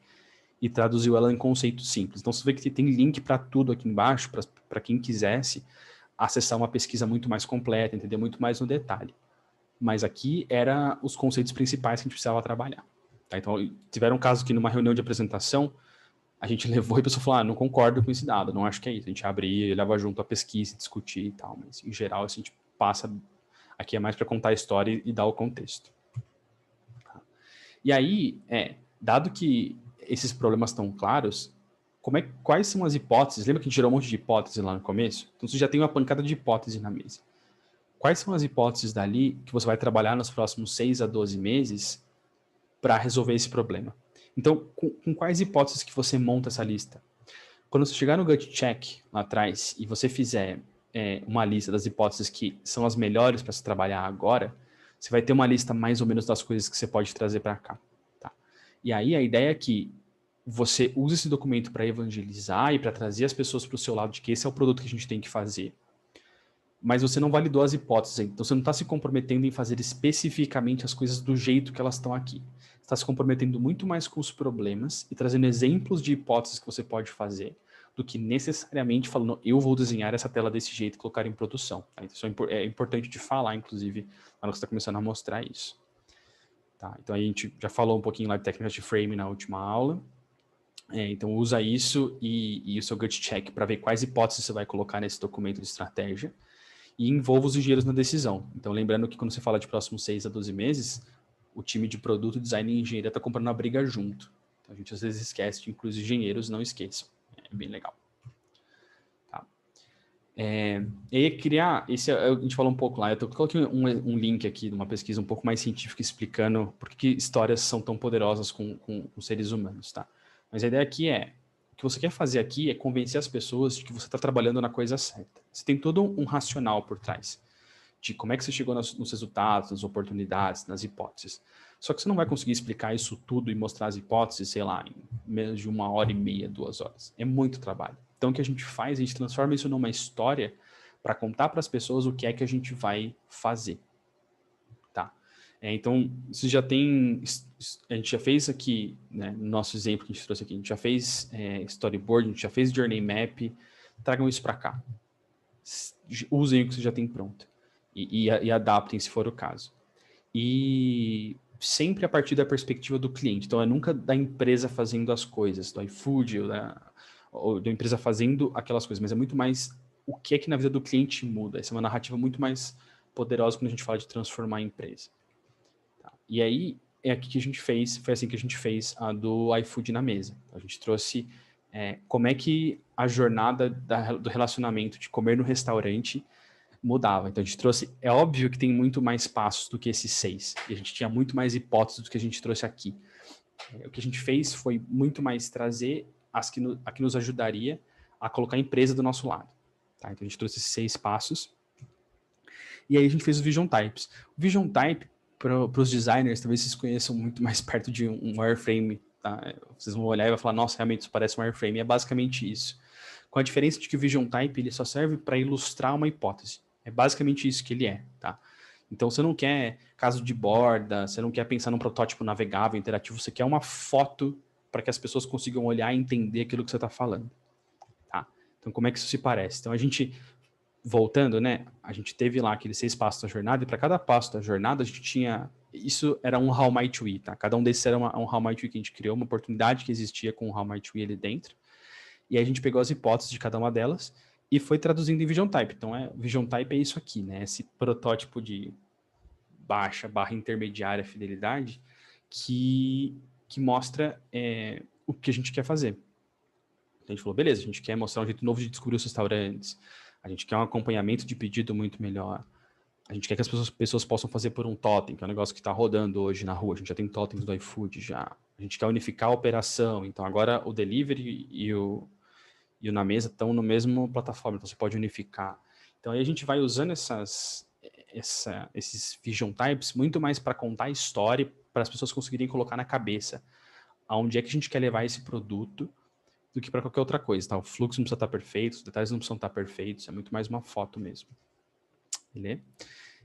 e traduziu ela em conceitos simples. Então, você vê que tem link para tudo aqui embaixo, para quem quisesse acessar uma pesquisa muito mais completa, entender muito mais no detalhe. Mas aqui eram os conceitos principais que a gente precisava trabalhar. Tá? Então, tiveram casos que numa reunião de apresentação, a gente levou e a pessoa falou, não concordo com esse dado, não acho que é isso. A gente abria, leva junto a pesquisa, discutir e tal. Mas, em geral, assim, a gente passa... Aqui é mais para contar a história e dar o contexto. Tá? E aí, dado que esses problemas estão claros, quais são as hipóteses? Lembra que a gente gerou um monte de hipóteses lá no começo? Então, você já tem uma pancada de hipótese na mesa. Quais são as hipóteses dali que você vai trabalhar nos próximos 6 a 12 meses para resolver esse problema? Então, com quais hipóteses que você monta essa lista? Quando você chegar no gut check lá atrás e você fizer uma lista das hipóteses que são as melhores para se trabalhar agora, você vai ter uma lista mais ou menos das coisas que você pode trazer para cá. Tá? E aí a ideia é que você use esse documento para evangelizar e para trazer as pessoas para o seu lado de que esse é o produto que a gente tem que fazer. Mas você não validou as hipóteses, então você não está se comprometendo em fazer especificamente as coisas do jeito que elas estão aqui. Você está se comprometendo muito mais com os problemas e trazendo exemplos de hipóteses que você pode fazer, do que necessariamente falando, eu vou desenhar essa tela desse jeito e colocar em produção. Tá? Isso é importante de falar, inclusive, na hora que você está começando a mostrar isso. Tá? Então a gente já falou um pouquinho lá de técnicas de frame na última aula. Então usa isso e o seu gut check para ver quais hipóteses você vai colocar nesse documento de estratégia. E envolva os engenheiros na decisão. Então, lembrando que quando você fala de próximos 6 a 12 meses, o time de produto, design e engenharia está comprando a briga junto. Então, a gente às vezes esquece de incluir os engenheiros, não esqueçam. É bem legal. Tá. E criar, a gente falou um pouco lá, eu coloquei um link aqui de uma pesquisa um pouco mais científica explicando por que histórias são tão poderosas com seres humanos. Tá? Mas a ideia aqui o que você quer fazer aqui é convencer as pessoas de que você está trabalhando na coisa certa. Você tem todo um racional por trás de como é que você chegou nos resultados, nas oportunidades, nas hipóteses. Só que você não vai conseguir explicar isso tudo e mostrar as hipóteses, sei lá, em menos de 1h30, 2 horas. É muito trabalho. Então, o que a gente faz, a gente transforma isso numa história para contar para as pessoas o que é que a gente vai fazer. Tá? Então, isso já tem... A gente já fez aqui, né, no nosso exemplo que a gente trouxe aqui, a gente já fez storyboard, a gente já fez journey map, tragam isso para cá. Usem o que você já tem pronto. E adaptem se for o caso. E sempre a partir da perspectiva do cliente. Então, é nunca da empresa fazendo as coisas, do iFood ou da empresa fazendo aquelas coisas, mas é muito mais o que é que na vida do cliente muda. Essa é uma narrativa muito mais poderosa quando a gente fala de transformar a empresa. Tá? E aí, aqui que a gente fez, foi assim que a gente fez a do iFood na mesa. A gente trouxe como é que a jornada do relacionamento de comer no restaurante mudava. Então a gente trouxe, é óbvio que tem muito mais passos do que esses 6, e a gente tinha muito mais hipóteses do que a gente trouxe aqui. O que a gente fez foi muito mais trazer a que nos ajudaria a colocar a empresa do nosso lado. Tá? Então a gente trouxe esses 6 passos, e aí a gente fez o Vision Types. O Vision Type, para os designers, talvez vocês conheçam muito mais perto de um wireframe. Tá? Vocês vão olhar e vão falar, nossa, realmente isso parece um wireframe. É basicamente isso. Com a diferença de que o Vision Type ele só serve para ilustrar uma hipótese. É basicamente isso que ele é. Tá? Então, você não quer caso de borda, você não quer pensar num protótipo navegável, interativo, você quer uma foto para que as pessoas consigam olhar e entender aquilo que você está falando. Tá? Então, como é que isso se parece? Então, a gente, voltando, né? A gente teve lá aqueles 6 passos da jornada, e para cada passo da jornada, a gente tinha... Isso era um How Might We, tá? Cada um desses era um How Might We que a gente criou, uma oportunidade que existia com o How Might We ali dentro. E aí a gente pegou as hipóteses de cada uma delas e foi traduzindo em Vision Type. Então, Vision Type é isso aqui, né? Esse protótipo de baixa/intermediária fidelidade que mostra o que a gente quer fazer. Então, a gente falou, beleza, a gente quer mostrar um jeito novo de descobrir os restaurantes, a gente quer um acompanhamento de pedido muito melhor, a gente quer que as pessoas possam fazer por um totem, que é um negócio que está rodando hoje na rua, a gente já tem totens do iFood já. A gente quer unificar a operação, então agora o delivery e o na mesa estão no mesmo plataforma, então você pode unificar. Então aí a gente vai usando esses Vision Types muito mais para contar a história, para as pessoas conseguirem colocar na cabeça aonde é que a gente quer levar esse produto, do que para qualquer outra coisa, tá? O fluxo não precisa estar perfeito, os detalhes não precisam estar perfeitos, é muito mais uma foto mesmo. Beleza?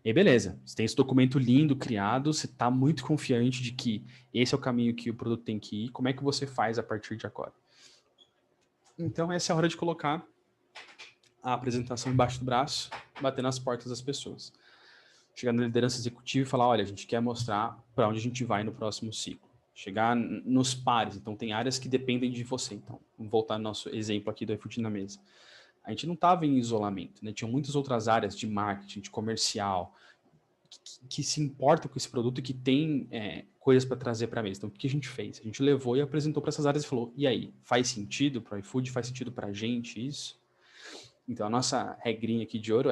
E aí, beleza, você tem esse documento lindo criado, você está muito confiante de que esse é o caminho que o produto tem que ir, como é que você faz a partir de agora? Então, essa é a hora de colocar a apresentação embaixo do braço, bater nas portas das pessoas. Chegar na liderança executiva e falar, olha, a gente quer mostrar para onde a gente vai no próximo ciclo. Chegar nos pares, então tem áreas que dependem de você. Então, vamos voltar no nosso exemplo aqui do iFood na mesa. A gente não estava em isolamento, né? Tinha muitas outras áreas de marketing, de comercial, que se importam com esse produto e que tem coisas para trazer para a mesa. Então, o que a gente fez? A gente levou e apresentou para essas áreas e falou, e aí, faz sentido para o iFood? Faz sentido para a gente isso? Então, a nossa regrinha aqui de ouro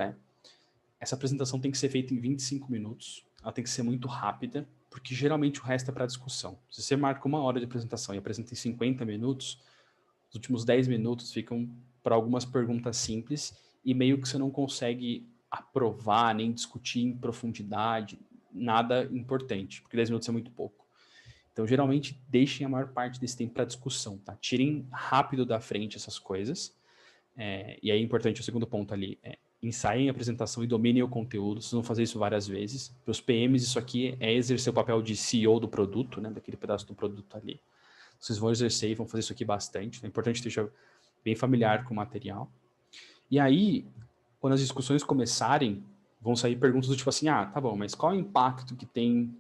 essa apresentação tem que ser feita em 25 minutos, ela tem que ser muito rápida, porque geralmente o resto é para discussão. Se você marca 1 hora de apresentação e apresenta em 50 minutos, os últimos 10 minutos ficam para algumas perguntas simples e meio que você não consegue aprovar, nem discutir em profundidade, nada importante, porque 10 minutos é muito pouco. Então, geralmente, deixem a maior parte desse tempo para discussão, tá? Tirem rápido da frente essas coisas. E aí é importante o segundo ponto ali, ensaiem a apresentação e dominem o conteúdo, vocês vão fazer isso várias vezes. Para os PMs, isso aqui é exercer o papel de CEO do produto, né, daquele pedaço do produto ali. Vocês vão exercer e vão fazer isso aqui bastante. É importante que esteja bem familiar com o material. E aí, quando as discussões começarem, vão sair perguntas do tipo assim, tá bom, mas qual é o impacto que tem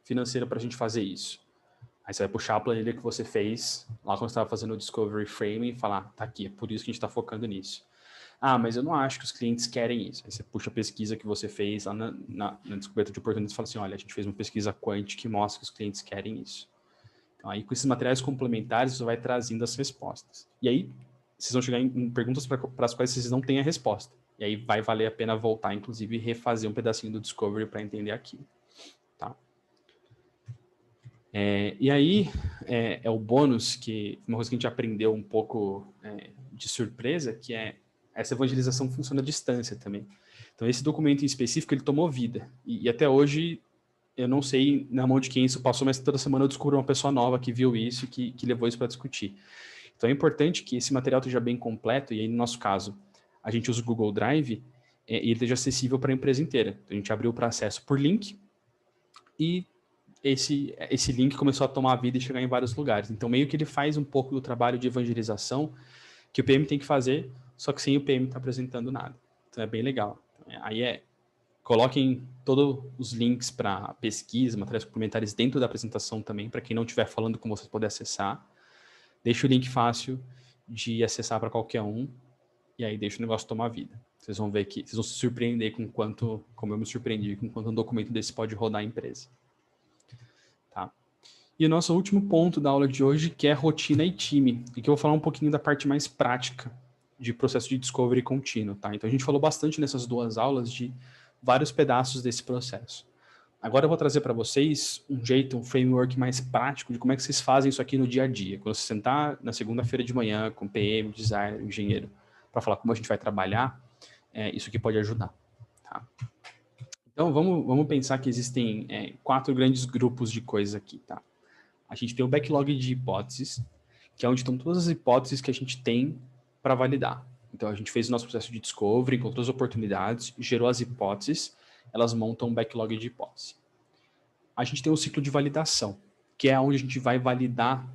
financeiro para a gente fazer isso? Aí você vai puxar a planilha que você fez lá quando você estava fazendo o Discovery Frame e falar, tá aqui, é por isso que a gente está focando nisso. Mas eu não acho que os clientes querem isso. Aí você puxa a pesquisa que você fez lá na descoberta de oportunidades e fala assim, olha, a gente fez uma pesquisa quant que mostra que os clientes querem isso. Então aí com esses materiais complementares você vai trazendo as respostas. E aí vocês vão chegar em perguntas para as quais vocês não têm a resposta. E aí vai valer a pena voltar, inclusive, e refazer um pedacinho do Discovery para entender aquilo. Tá? E aí é o bônus, que uma coisa que a gente aprendeu um pouco de surpresa, que essa evangelização funciona à distância também. Então, esse documento em específico, ele tomou vida. E até hoje, eu não sei na mão de quem isso passou, mas toda semana eu descubro uma pessoa nova que viu isso e que levou isso para discutir. Então, é importante que esse material esteja bem completo, e aí, no nosso caso, a gente usa o Google Drive, e ele esteja acessível para a empresa inteira. Então, a gente abriu para acesso por link, e esse link começou a tomar vida e chegar em vários lugares. Então, meio que ele faz um pouco do trabalho de evangelização que o PM tem que fazer, só que sem o PM estar apresentando nada. Então, é bem legal. Aí coloquem todos os links para pesquisa, materiais complementares dentro da apresentação também, para quem não estiver falando com vocês poder acessar. Deixa o link fácil de acessar para qualquer um, e aí deixa o negócio tomar vida. Vocês vão ver que, vocês vão se surpreender com quanto, como eu me surpreendi, com quanto um documento desse pode rodar a empresa. Tá? E o nosso último ponto da aula de hoje, que é rotina e time, e que eu vou falar um pouquinho da parte mais prática de processo de discovery contínuo, tá? Então a gente falou bastante nessas 2 aulas de vários pedaços desse processo. Agora eu vou trazer para vocês um framework mais prático de como é que vocês fazem isso aqui no dia a dia. Quando você sentar na segunda-feira de manhã com PM, designer, engenheiro, para falar como a gente vai trabalhar, isso aqui pode ajudar, tá? Então vamos pensar que existem 4 grandes grupos de coisas aqui, tá? A gente tem o backlog de hipóteses, que é onde estão todas as hipóteses que a gente tem para validar. Então, a gente fez o nosso processo de discovery, encontrou as oportunidades, gerou as hipóteses, elas montam um backlog de hipótese. A gente tem o ciclo de validação, que é onde a gente vai validar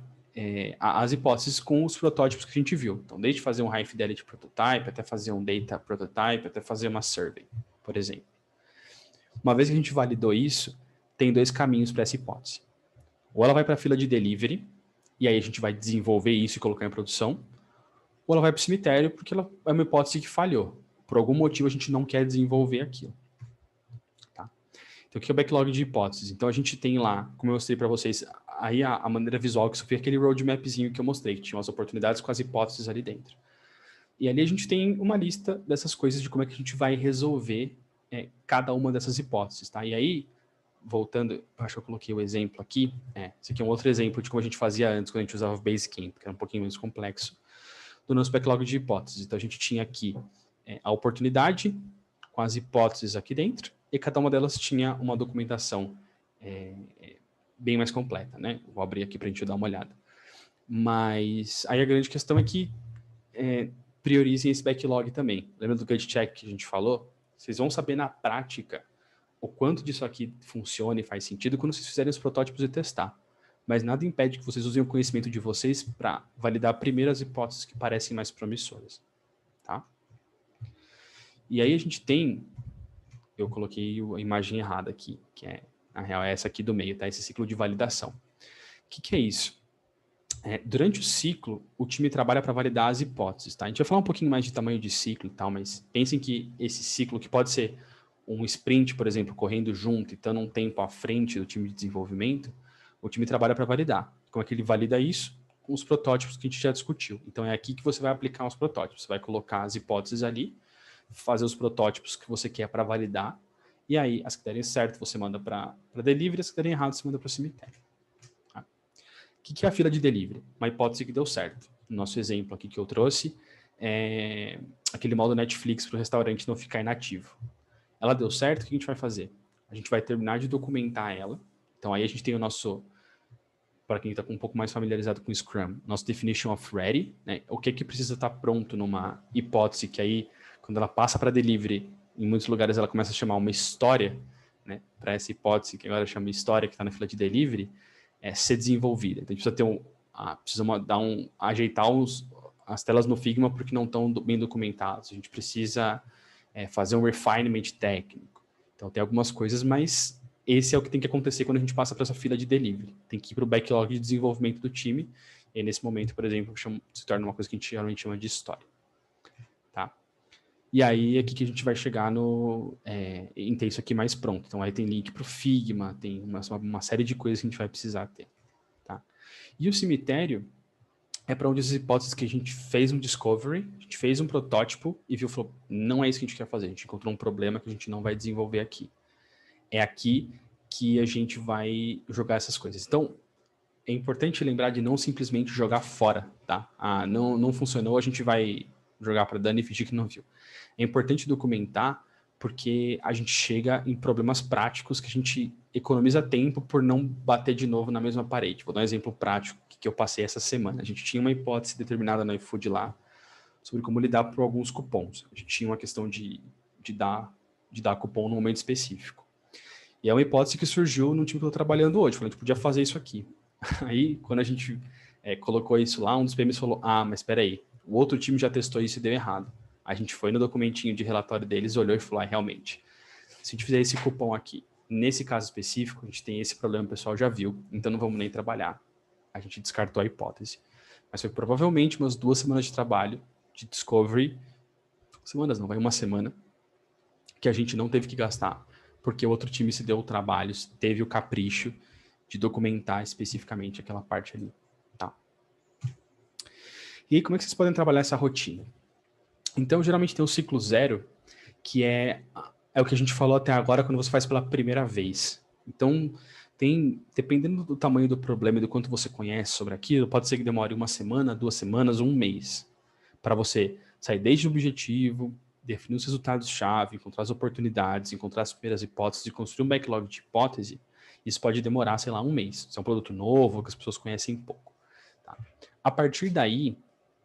as hipóteses com os protótipos que a gente viu. Então, desde fazer um high fidelity prototype, até fazer um data prototype, até fazer uma survey, por exemplo. Uma vez que a gente validou isso, tem 2 caminhos para essa hipótese. Ou ela vai para a fila de delivery, e aí a gente vai desenvolver isso e colocar em produção, ou ela vai para o cemitério porque ela é uma hipótese que falhou. Por algum motivo a gente não quer desenvolver aquilo. Tá? Então, o que é o backlog de hipóteses? Então, a gente tem lá, como eu mostrei para vocês, aí a maneira visual que isso foi aquele roadmapzinho que eu mostrei, que tinha as oportunidades com as hipóteses ali dentro. E ali a gente tem uma lista dessas coisas de como é que a gente vai resolver cada uma dessas hipóteses, tá? E aí, voltando, acho que eu coloquei o exemplo aqui, esse aqui é um outro exemplo de como a gente fazia antes, quando a gente usava o Basecamp, que era um pouquinho menos complexo, do nosso backlog de hipóteses. Então, a gente tinha aqui a oportunidade, com as hipóteses aqui dentro, e cada uma delas tinha uma documentação bem mais completa, né? Vou abrir aqui para a gente dar uma olhada. Mas aí a grande questão é que priorizem esse backlog também. Lembra do gut check que a gente falou? Vocês vão saber na prática o quanto disso aqui funciona e faz sentido quando vocês fizerem os protótipos e testar. Mas nada impede que vocês usem o conhecimento de vocês para validar primeiro as hipóteses que parecem mais promissoras. Tá? E aí a gente tem... Eu coloquei a imagem errada aqui, que na real é essa aqui do meio, tá? Esse ciclo de validação. O que é isso? Durante o ciclo, o time trabalha para validar as hipóteses, tá? A gente vai falar um pouquinho mais de tamanho de ciclo e tal, mas pensem que esse ciclo, que pode ser um sprint, por exemplo, correndo junto e estando um tempo à frente do time de desenvolvimento, o time trabalha para validar. Como é que ele valida isso? Com os protótipos que a gente já discutiu. Então, é aqui que você vai aplicar os protótipos. Você vai colocar as hipóteses ali, fazer os protótipos que você quer para validar, e aí, as que derem certo, você manda para delivery, as que derem errado, você manda para o cemitério. O que é a fila de delivery? Uma hipótese que deu certo. No nosso exemplo aqui que eu trouxe, aquele modo Netflix para o restaurante não ficar inativo. Ela deu certo, o que a gente vai fazer? A gente vai terminar de documentar ela. Então, aí a gente tem o nosso, para quem está um pouco mais familiarizado com o Scrum, nosso definition of ready, né? O que precisa estar pronto numa hipótese que aí, quando ela passa para delivery, em muitos lugares ela começa a chamar uma história, né? Para essa hipótese que agora chama história, que está na fila de delivery, ser desenvolvida. Então, a gente precisa ajeitar as telas no Figma porque não estão bem documentadas. A gente precisa fazer um refinement técnico. Então, tem algumas coisas, mas esse é o que tem que acontecer quando a gente passa para essa fila de delivery. Tem que ir para o backlog de desenvolvimento do time. E nesse momento, por exemplo, se torna uma coisa que a gente geralmente chama de história. Tá? E aí, aqui que a gente vai chegar em ter isso aqui mais pronto. Então, aí tem link para o Figma, tem uma série de coisas que a gente vai precisar ter. Tá? E o cemitério é para onde as hipóteses que a gente fez um discovery, a gente fez um protótipo e falou, não é isso que a gente quer fazer, a gente encontrou um problema que a gente não vai desenvolver aqui. É aqui que a gente vai jogar essas coisas. Então, é importante lembrar de não simplesmente jogar fora, tá? Não funcionou, a gente vai jogar para Dani e fingir que não viu. É importante documentar porque a gente chega em problemas práticos que a gente economiza tempo por não bater de novo na mesma parede. Vou dar um exemplo prático que eu passei essa semana. A gente tinha uma hipótese determinada no iFood lá sobre como lidar por alguns cupons. A gente tinha uma questão de dar cupom num momento específico. E é uma hipótese que surgiu no time que eu estou trabalhando hoje. Falei, a gente podia fazer isso aqui. Aí, quando a gente colocou isso lá, um dos PMs falou, mas espera aí, o outro time já testou isso e deu errado. A gente foi no documentinho de relatório deles, olhou e falou, realmente, se a gente fizer esse cupom aqui, nesse caso específico, a gente tem esse problema, o pessoal já viu, então não vamos nem trabalhar. A gente descartou a hipótese. Mas foi provavelmente umas 2 semanas de trabalho, de discovery, semanas não, vai uma semana, que a gente não teve que gastar, porque o outro time se deu o trabalho, teve o capricho de documentar especificamente aquela parte ali. Tá? E aí, como é que vocês podem trabalhar essa rotina? Então, geralmente tem o ciclo 0, que é o que a gente falou até agora quando você faz pela primeira vez. Então, dependendo do tamanho do problema e do quanto você conhece sobre aquilo, pode ser que demore 1 semana, 2 semanas, 1 mês, para você sair desde o objetivo, definir os resultados-chave, encontrar as oportunidades, encontrar as primeiras hipóteses e construir um backlog de hipótese. Isso pode demorar, sei lá, 1 mês. Se é um produto novo, que as pessoas conhecem pouco. Tá? A partir daí,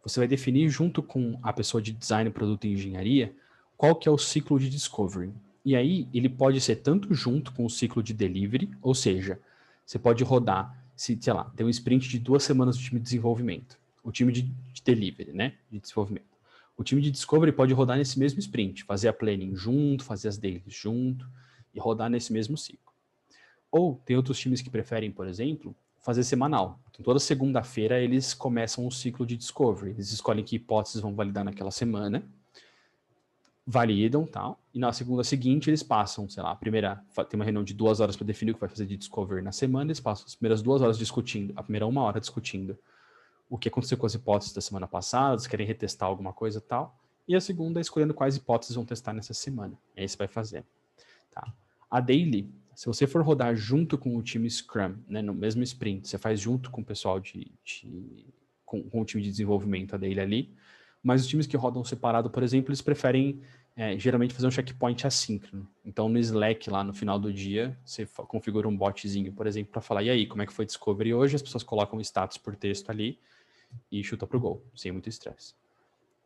você vai definir junto com a pessoa de design, produto e engenharia, qual que é o ciclo de discovery. E aí, ele pode ser tanto junto com o ciclo de delivery, ou seja, você pode rodar, sei lá, tem um sprint de 2 semanas do time de desenvolvimento, o time de delivery, né, de desenvolvimento. O time de discovery pode rodar nesse mesmo sprint, fazer a planning junto, fazer as dailies junto, e rodar nesse mesmo ciclo. Ou tem outros times que preferem, por exemplo, fazer semanal. Então, toda segunda-feira eles começam um ciclo de discovery. Eles escolhem que hipóteses vão validar naquela semana, validam, tal, e na segunda seguinte eles passam, sei lá, a primeira, tem uma reunião de 2 horas para definir o que vai fazer de discovery na semana, eles passam as primeiras 2 horas discutindo, a primeira 1 hora discutindo o que aconteceu com as hipóteses da semana passada, se querem retestar alguma coisa e tal, e a segunda escolhendo quais hipóteses vão testar nessa semana. Aí você vai fazer. Tá? A daily, se você for rodar junto com o time Scrum, né, no mesmo sprint, você faz junto com o pessoal com o time de desenvolvimento, a daily ali, mas os times que rodam separado, por exemplo, eles preferem geralmente fazer um checkpoint assíncrono. Então, no Slack, lá no final do dia, você configura um botzinho, por exemplo, para falar, e aí, como é que foi Discovery hoje? As pessoas colocam o status por texto ali e chuta pro gol, sem muito estresse.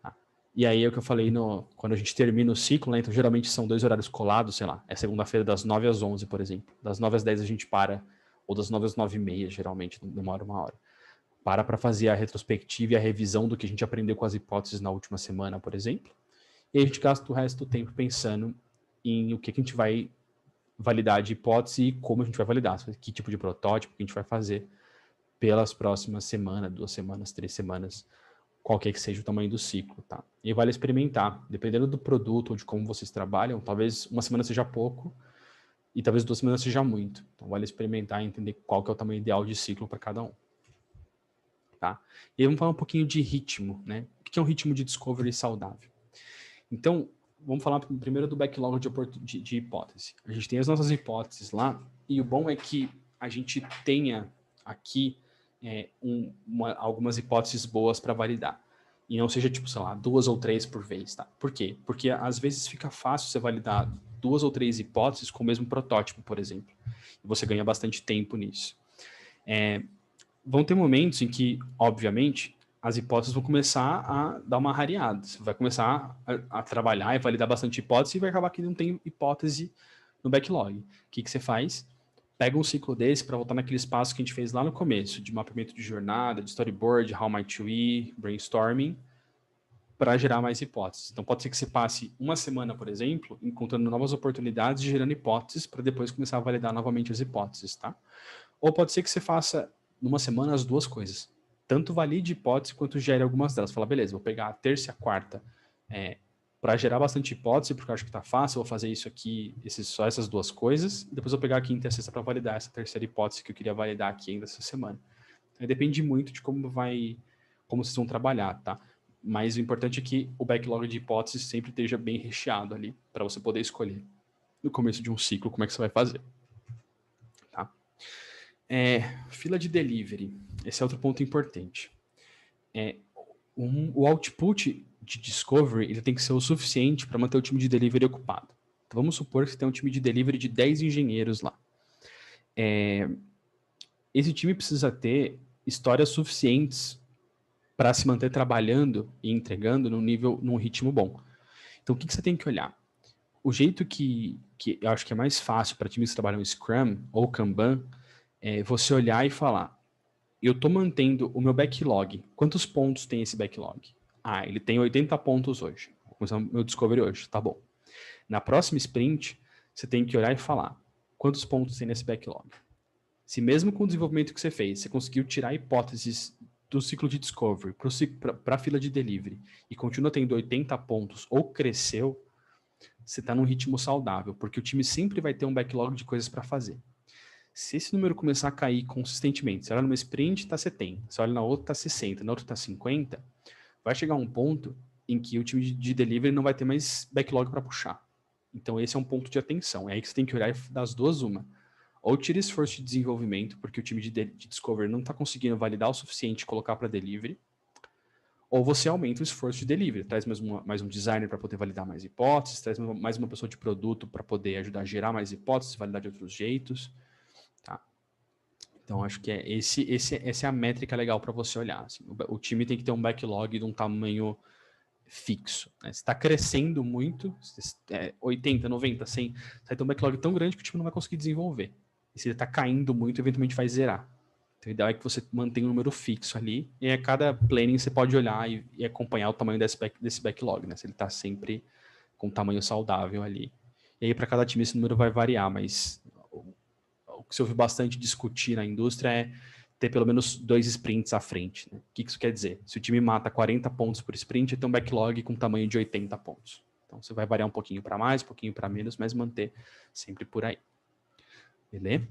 Tá? E aí é o que eu falei quando a gente termina o ciclo, né? Então geralmente são 2 horários colados, sei lá, é segunda-feira das 9 às 11, por exemplo. Das 9 às 10 a gente para, ou das 9 às 9h30, geralmente, demora 1 hora. Para fazer a retrospectiva e a revisão do que a gente aprendeu com as hipóteses na última semana, por exemplo. E a gente gasta o resto do tempo pensando em o que a gente vai validar de hipótese e como a gente vai validar, que tipo de protótipo que a gente vai fazer pelas próximas semanas, 2 semanas, 3 semanas, qualquer que seja o tamanho do ciclo, tá? E vale experimentar, dependendo do produto ou de como vocês trabalham, talvez 1 semana seja pouco e talvez 2 semanas seja muito. Então vale experimentar e entender qual que é o tamanho ideal de ciclo para cada um. Tá? E aí vamos falar um pouquinho de ritmo, né? O que é um ritmo de discovery saudável? Então, vamos falar primeiro do backlog de hipótese. A gente tem as nossas hipóteses lá, e o bom é que a gente tenha aqui algumas hipóteses boas para validar. E não seja, tipo, sei lá, 2 ou 3 por vez, tá? Por quê? Porque às vezes fica fácil você validar 2 ou 3 hipóteses com o mesmo protótipo, por exemplo. E você ganha bastante tempo nisso. Vão ter momentos em que, obviamente, as hipóteses vão começar a dar uma rareada. Você vai começar a trabalhar e validar bastante hipótese e vai acabar que não tem hipótese no backlog. O que você faz? Pega um ciclo desse para voltar naquele espaço que a gente fez lá no começo, de mapeamento de jornada, de storyboard, how might we, brainstorming, para gerar mais hipóteses. Então pode ser que você passe 1 semana, por exemplo, encontrando novas oportunidades e gerando hipóteses para depois começar a validar novamente as hipóteses, tá? Ou pode ser que você faça numa semana as 2 coisas. Tanto valide hipótese quanto gere algumas delas. Fala, beleza, vou pegar a terça e a quarta para gerar bastante hipótese, porque eu acho que tá fácil, eu vou fazer isso aqui, só essas 2 coisas, e depois vou pegar a quinta e a sexta para validar essa terceira hipótese que eu queria validar aqui ainda essa semana. Então, depende muito de como vocês vão trabalhar, tá? Mas o importante é que o backlog de hipóteses sempre esteja bem recheado ali, para você poder escolher no começo de um ciclo como é que você vai fazer. Tá? Fila de delivery. Esse é outro ponto importante. O output de discovery ele tem que ser o suficiente para manter o time de delivery ocupado. Então, vamos supor que você tem um time de delivery de 10 engenheiros lá. Esse time precisa ter histórias suficientes para se manter trabalhando e entregando num ritmo bom. Então, o que você tem que olhar? O jeito que eu acho que é mais fácil para times que trabalham Scrum ou Kanban é você olhar e falar: eu estou mantendo o meu backlog. Quantos pontos tem esse backlog? Ele tem 80 pontos hoje. Vou começar o meu discovery hoje. Tá bom. Na próxima sprint, você tem que olhar e falar: quantos pontos tem nesse backlog? Se mesmo com o desenvolvimento que você fez, você conseguiu tirar hipóteses do ciclo de discovery para a fila de delivery e continua tendo 80 pontos ou cresceu, você está num ritmo saudável, porque o time sempre vai ter um backlog de coisas para fazer. Se esse número começar a cair consistentemente, você olha numa sprint, está 70, você olha na outra, está 60, na outra está 50, vai chegar um ponto em que o time de delivery não vai ter mais backlog para puxar. Então esse é um ponto de atenção. É aí que você tem que olhar e das duas uma. Ou tira esforço de desenvolvimento, porque o time de discovery não está conseguindo validar o suficiente e colocar para delivery, ou você aumenta o esforço de delivery, traz mais um designer para poder validar mais hipóteses, traz mais uma pessoa de produto para poder ajudar a gerar mais hipóteses, validar de outros jeitos. Tá? Então, acho que essa é a métrica legal para você olhar. Assim, o time tem que ter um backlog de um tamanho fixo. Né? Se está crescendo muito, 80, 90, 100, você vai ter um backlog tão grande que o time não vai conseguir desenvolver. E se ele está caindo muito, eventualmente vai zerar. Então, o ideal é que você mantenha um número fixo ali, e a cada planning você pode olhar e acompanhar o tamanho desse backlog, né? Se ele está sempre com um tamanho saudável ali. E aí, para cada time, esse número vai variar, mas o que se ouve bastante discutir na indústria é ter pelo menos 2 sprints à frente, né? O que isso quer dizer? Se o time mata 40 pontos por sprint, tem um backlog com tamanho de 80 pontos. Então, você vai variar um pouquinho para mais, um pouquinho para menos, mas manter sempre por aí. Beleza?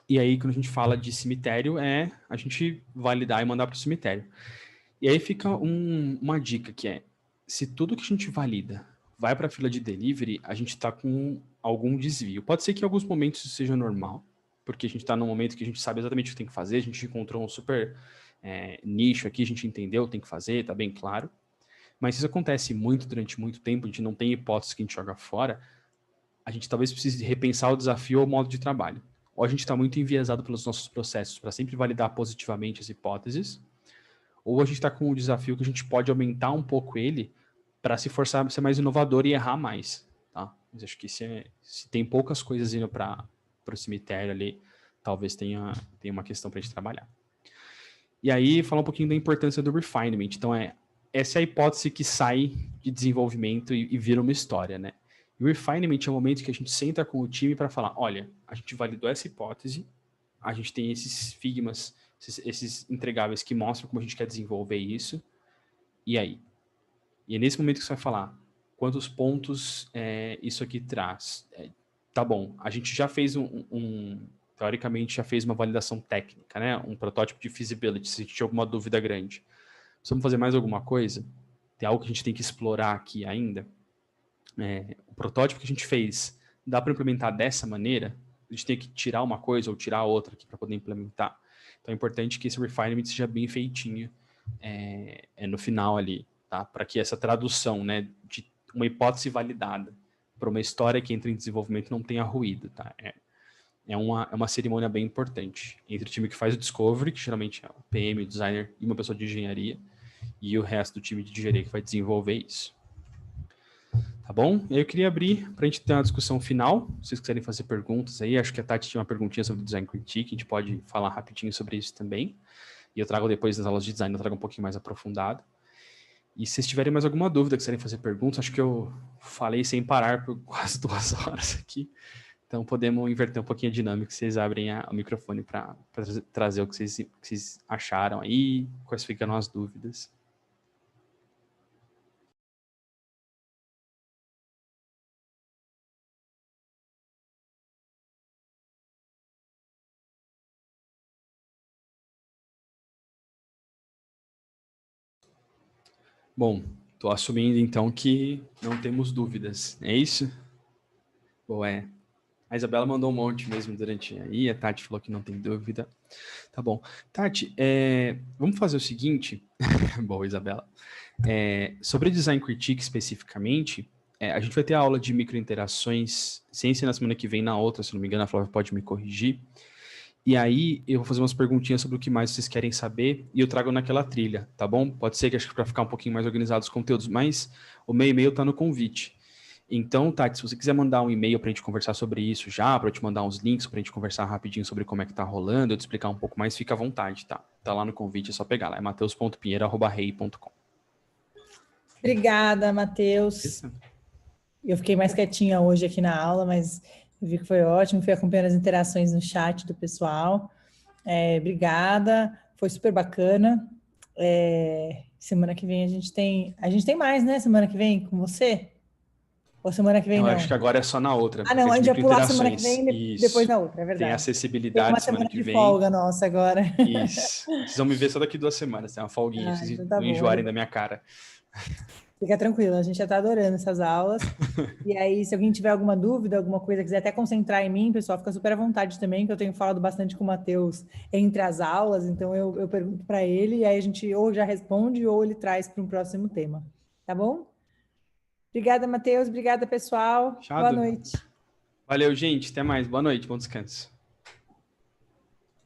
E aí, quando a gente fala de cemitério, é a gente validar e mandar para o cemitério. E aí fica uma dica que é, se tudo que a gente valida vai para a fila de delivery, a gente está com algum desvio. Pode ser que em alguns momentos isso seja normal, porque a gente está num momento que a gente sabe exatamente o que tem que fazer, a gente encontrou um super nicho aqui, a gente entendeu o que tem que fazer, está bem claro. Mas se isso acontece muito durante muito tempo, a gente não tem hipótese que a gente joga fora, a gente talvez precise repensar o desafio ou o modo de trabalho. Ou a gente está muito enviesado pelos nossos processos para sempre validar positivamente as hipóteses, ou a gente está com um desafio que a gente pode aumentar um pouco ele para se forçar a ser mais inovador e errar mais. Tá? Mas acho que se tem poucas coisas indo para o cemitério ali, talvez tenha uma questão para a gente trabalhar. E aí, falar um pouquinho da importância do refinement. Então, essa é a hipótese que sai de desenvolvimento e vira uma história, né? E o refinement é o momento que a gente senta com o time para falar, olha, a gente validou essa hipótese, a gente tem esses figmas, esses entregáveis que mostram como a gente quer desenvolver isso, e aí? E é nesse momento que você vai falar, quantos pontos isso aqui traz? Tá bom, a gente já fez teoricamente já fez uma validação técnica, né? Um protótipo de feasibility, se a gente tinha alguma dúvida grande. Precisamos fazer mais alguma coisa? Tem algo que a gente tem que explorar aqui ainda? O protótipo que a gente fez, dá para implementar dessa maneira? A gente tem que tirar uma coisa ou tirar outra aqui para poder implementar. Então é importante que esse refinement seja bem feitinho no final ali, tá? Para que essa tradução, né, de uma hipótese validada para uma história que entra em desenvolvimento não tenha ruído, tá? É uma cerimônia bem importante entre o time que faz o discovery, que geralmente é o PM, o designer e uma pessoa de engenharia, e o resto do time de engenharia que vai desenvolver isso. Tá bom? Eu queria abrir para a gente ter uma discussão final. Se vocês quiserem fazer perguntas aí, acho que a Tati tinha uma perguntinha sobre o Design Critique, a gente pode falar rapidinho sobre isso também. E eu trago depois nas aulas de design, eu trago um pouquinho mais aprofundado. E se vocês tiverem mais alguma dúvida, quiserem fazer perguntas, acho que eu falei sem parar por quase 2 horas aqui. Então podemos inverter um pouquinho a dinâmica, vocês abrem o microfone para trazer o que vocês acharam aí, quais ficam as dúvidas. Bom, estou assumindo então que não temos dúvidas, é isso? Bom, a Isabela mandou um monte mesmo durante aí, a Tati falou que não tem dúvida. Tá bom. Tati, vamos fazer o seguinte. Boa, Isabela. Sobre Design Critique especificamente, a gente vai ter a aula de microinterações, ciência na semana que vem, na outra, se não me engano, a Flávia pode me corrigir. E aí eu vou fazer umas perguntinhas sobre o que mais vocês querem saber e eu trago naquela trilha, tá bom? Pode ser que acho que para ficar um pouquinho mais organizado os conteúdos, mas o meu e-mail tá no convite. Então, Tati, se você quiser mandar um e-mail para a gente conversar sobre isso já, para eu te mandar uns links para a gente conversar rapidinho sobre como é que tá rolando, eu te explicar um pouco mais, fica à vontade, tá? Tá lá no convite, é só pegar lá, é mateus.pinheiro@rei.com. Obrigada, Matheus. Eu fiquei mais quietinha hoje aqui na aula, mas eu vi que foi ótimo, fui acompanhando as interações no chat do pessoal. Obrigada, foi super bacana. Semana que vem a gente tem mais, né? Semana que vem com você? Ou semana que vem não? Eu acho que agora é só na outra. Não, a gente vai pular semana que vem e depois na outra, é verdade. Tem acessibilidade semana que vem. Tem uma semana de folga nossa agora. Isso. Vocês vão me ver só daqui 2 semanas, tem uma folguinha, vocês então tá não enjoarem da minha cara. Fica tranquilo, a gente já está adorando essas aulas. E aí, se alguém tiver alguma dúvida, alguma coisa, quiser até concentrar em mim, pessoal, fica super à vontade também, que eu tenho falado bastante com o Matheus entre as aulas, então eu pergunto para ele, e aí a gente ou já responde ou ele traz para um próximo tema. Tá bom? Obrigada, Matheus. Obrigada, pessoal. Fechado? Boa noite. Valeu, gente. Até mais. Boa noite. Bom descanso.